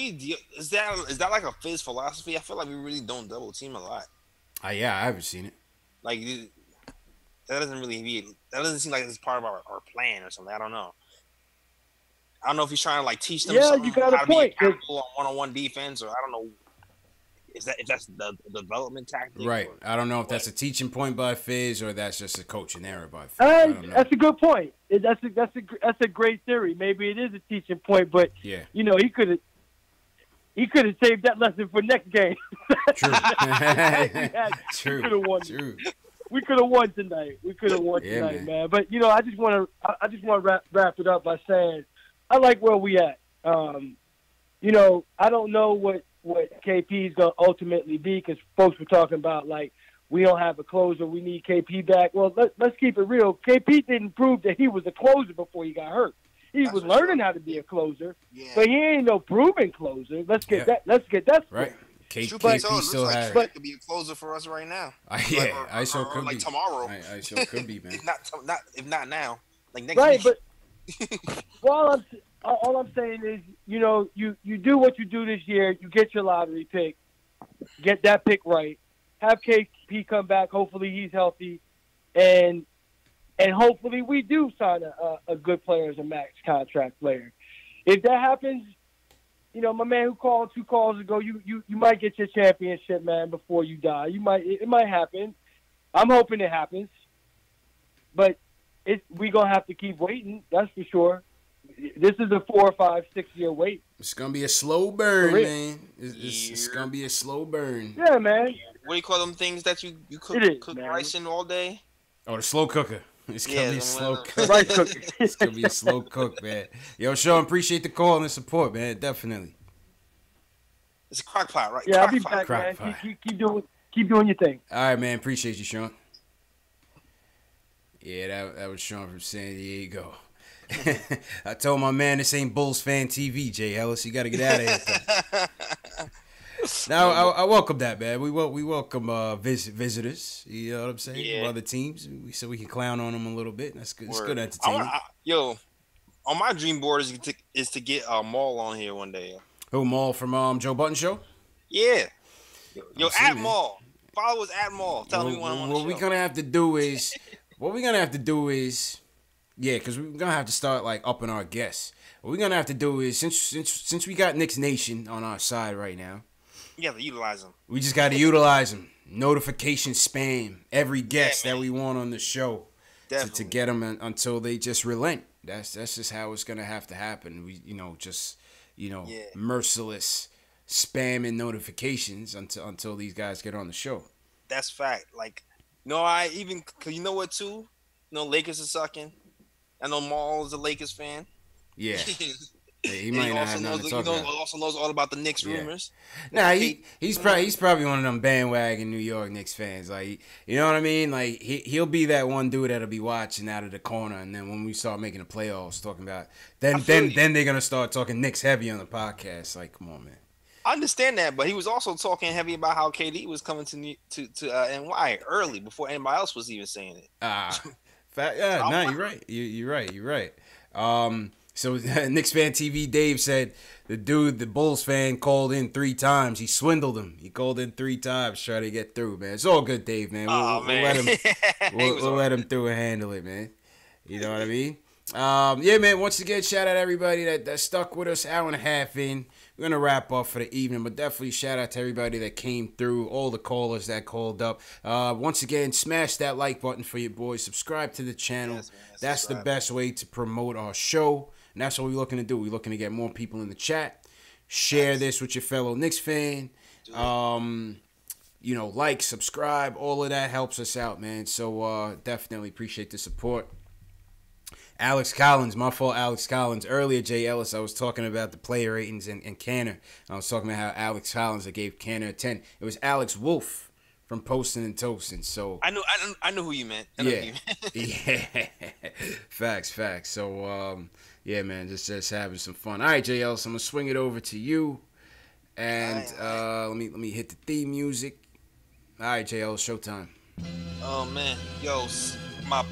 Speaker 3: Is that like a Fizz philosophy? I feel like we really don't double team a lot.
Speaker 1: Yeah, I haven't seen it.
Speaker 3: Like that doesn't seem like it's part of our plan or something. I don't know. I don't know if he's trying to like teach them something,
Speaker 12: you got
Speaker 3: how
Speaker 12: a
Speaker 3: to
Speaker 12: point.
Speaker 3: be accountable on one-on-one defense, or I don't know. If that's the development tactic?
Speaker 1: Right. I don't know if that's a teaching point by Fizz or that's just a coaching error by Fizz.
Speaker 12: That's a good point. That's a great theory. Maybe it is a teaching point, but
Speaker 1: yeah,
Speaker 12: he could have saved that lesson for next game.
Speaker 1: True.
Speaker 12: We could have won.
Speaker 1: True.
Speaker 12: We could have won tonight. Tonight, man. But I just want to wrap it up by saying I like where we at. I don't know what KP is going to ultimately be, because folks were talking about, like, we don't have a closer, we need KP back. Well, let's keep it real. KP didn't prove that he was a closer before he got hurt. He was learning how to be a closer, but he ain't no proven closer. Let's get that
Speaker 1: right.
Speaker 3: KP still has. But could be a closer for us right now.
Speaker 1: ISO could be
Speaker 3: tomorrow.
Speaker 1: ISO could be, man.
Speaker 3: if not now, like next
Speaker 12: week.
Speaker 3: But
Speaker 12: all I'm saying is, you do what you do this year. You get your lottery pick, get that pick right. Have KP come back. Hopefully he's healthy, and hopefully we do sign a good player as a max contract player. If that happens, my man who called 2 calls ago, you might get your championship, man, before you die. It might happen. I'm hoping it happens. but we gonna have to keep waiting. That's for sure. This is a 4 or 5, 6 year wait.
Speaker 1: It's gonna be a slow burn, man. It's gonna be a slow burn.
Speaker 12: Yeah, man.
Speaker 3: What do you call them things that you cook rice in all day?
Speaker 1: Oh, the slow cooker. It's gonna be a slow cook.
Speaker 12: Rice cooker.
Speaker 1: It's gonna be a slow cook, man. Yo, Sean, appreciate the call and the support, man. Definitely.
Speaker 3: It's a crock pot, right?
Speaker 12: Yeah, I'll be back, man. Keep doing your thing.
Speaker 1: All right, man. Appreciate you, Sean. Yeah, that was Sean from San Diego. I told my man this ain't Bulls fan TV, Jay Ellis. You got to get out of here. Now I welcome that, man. We welcome visitors. You know what I'm saying?
Speaker 3: Yeah.
Speaker 1: From other teams, so we can clown on them a little bit. That's good. It's good entertainment.
Speaker 3: On my dream board is to get Maul on here one day.
Speaker 1: Who, Maul from Joe Button Show?
Speaker 3: Yeah. Yo, at Maul. Follow us at Maul. Tell me when I'm on the show.
Speaker 1: What we're gonna have to do is, yeah, because we're gonna have to start like upping our guests. What we're gonna have to do is since we got Knicks Nation on our side right now,
Speaker 3: you have to utilize them.
Speaker 1: We just got to utilize them. Notification spam every guest that we want on the show to get them until they just relent. That's just how it's gonna have to happen. We merciless spam and notifications until these guys get on the show.
Speaker 3: That's fact. Like, cause you know what too? Lakers are sucking. I know Maul is a Lakers fan.
Speaker 1: Yeah. He might not have nothing to talk about.
Speaker 3: Also knows all about the Knicks rumors.
Speaker 1: Nah, he's probably one of them bandwagon New York Knicks fans. Like, you know what I mean? Like he'll be that one dude that'll be watching out of the corner, and then when we start making the playoffs, talking about then they're gonna start talking Knicks heavy on the podcast. Like, come on, man.
Speaker 3: I understand that, but he was also talking heavy about how KD was coming to NY early before anybody else was even saying it.
Speaker 1: You're right. You're right. So KnicksFanTV Dave said the Bulls fan called in 3 times. He swindled him. He called in 3 times trying to get through, man. It's all good, Dave, man. We'll let him through and handle it, man. You know what I mean? Yeah, man. Once again, shout out to everybody that stuck with us. Hour and a half in. We're going to wrap up for the evening, but definitely shout out to everybody that came through, all the callers that called up. Once again, smash that like button for your boys. Subscribe to the channel. Yes, that's the best way to promote our show, and that's what we're looking to do. We're looking to get more people in the chat. Share this with your fellow Knicks fan. Like, subscribe. All of that helps us out, man. So definitely appreciate the support. Alex Collins, my fault, Alex Collins. Earlier, Jay Ellis, I was talking about the player ratings and Canner. I was talking about how Alex Collins, I gave Canner a 10. It was Alex Wolf from Postin' and Toastin'. So
Speaker 3: I know who you meant.
Speaker 1: Yeah. Facts. So yeah, man, just having some fun. All right, Jay Ellis, I'm gonna swing it over to you, and let me hit the theme music. All right, Jay Ellis, showtime.
Speaker 3: Oh man, my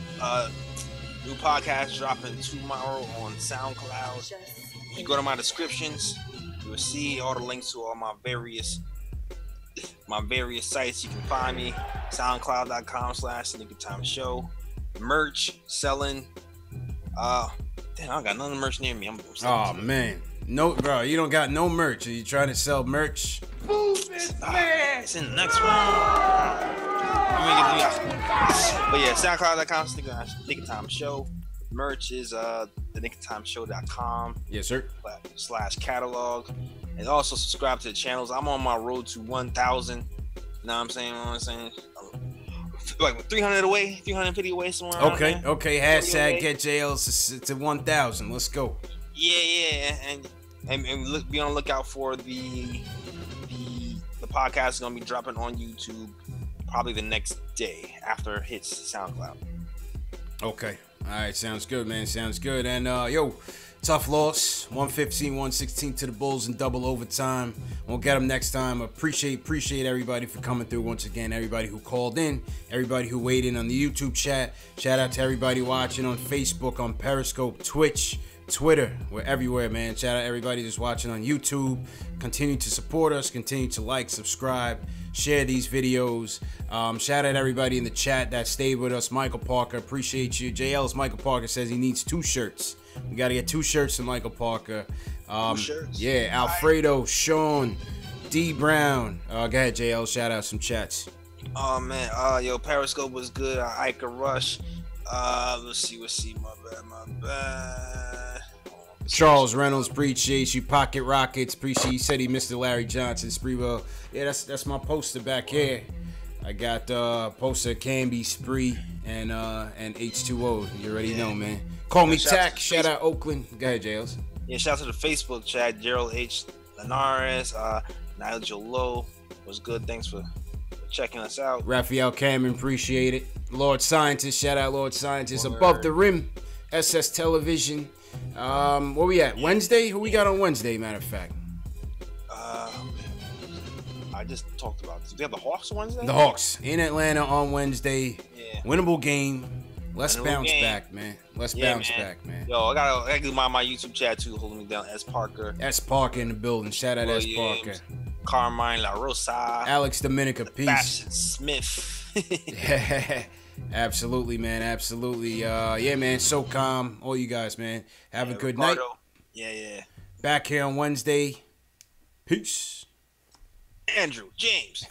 Speaker 3: new podcast dropping tomorrow on SoundCloud. You go to my descriptions, you will see all the links to all my various sites. You can find me, soundcloud.com/NickTimeShow. Merch, selling. I don't got none of the merch near me.
Speaker 1: Oh man. No, bro, you don't got no merch. Are you trying to sell merch?
Speaker 3: Move it, man. It's in the next round. But yeah, SoundCloud.com/NickTimeShow. Merch is thenicktimeshow.com.
Speaker 1: Yes, sir.
Speaker 3: /catalog. And also subscribe to the channels. I'm on my road to 1,000. Know what I'm saying? Like 300 away, 350 away somewhere.
Speaker 1: Okay. Hashtag get JLs to 1,000. Let's go.
Speaker 3: Yeah. And be on the lookout for the podcast is gonna be dropping on YouTube probably the next day after it hits SoundCloud. Okay.
Speaker 1: All right. Sounds good, man. Sounds good. And tough loss. 115-116 to the Bulls in double overtime. We'll get them next time. Appreciate everybody for coming through once again. Everybody who called in. Everybody who weighed in on the YouTube chat. Shout out to everybody watching on Facebook, on Periscope, Twitch, Twitter. We're everywhere, man. Shout out to everybody just watching on YouTube. Continue to support us. Continue to like, subscribe, share these videos. Shout out to everybody in the chat that stayed with us. Michael Parker, appreciate you. JL's Michael Parker says he needs 2 shirts. We got to get 2 shirts to Michael Parker.
Speaker 3: 2 shirts?
Speaker 1: Yeah, Alfredo, Sean, D. Brown. Go ahead, JL. Shout out some chats.
Speaker 3: Oh, man. Periscope was good. Ika Rush. Let's see. My bad.
Speaker 1: Charles Reynolds, appreciate you. Pocket Rockets, appreciate you. Said he missed the Larry Johnson. Spreewell. Yeah, that's my poster back here. I got poster Canby, Spree, and H2O. You already know, man. Call me Tack. Shout out Oakland. Go ahead, Jails.
Speaker 3: Yeah, shout out to the Facebook chat. Gerald H. Linares, Nigel Lowe. Was good. Thanks for checking us out.
Speaker 1: Raphael Cameron, appreciate it. Lord Scientist, shout out Lord Scientist. Above the Rim, SS Television. Where we at? Wednesday? Who we got on Wednesday, matter of fact?
Speaker 3: I just talked about this. We have the Hawks on Wednesday?
Speaker 1: The Hawks in Atlanta on Wednesday.
Speaker 3: Yeah.
Speaker 1: Winnable game. Let's bounce
Speaker 3: game.
Speaker 1: back, man. Let's bounce back, man.
Speaker 3: Yo, I gotta do my YouTube chat too, holding me down. S. Parker.
Speaker 1: S. Parker in the building. Shout out S. Parker.
Speaker 3: Carmine La Rosa.
Speaker 1: Alex Dominica, peace.
Speaker 3: Bastion Smith.
Speaker 1: Absolutely, man. Absolutely. Yeah, man. SOCOM. All you guys, man. Have a good
Speaker 3: Ricardo.
Speaker 1: night.
Speaker 3: Yeah.
Speaker 1: Back here on Wednesday. Peace.
Speaker 3: Andrew, James.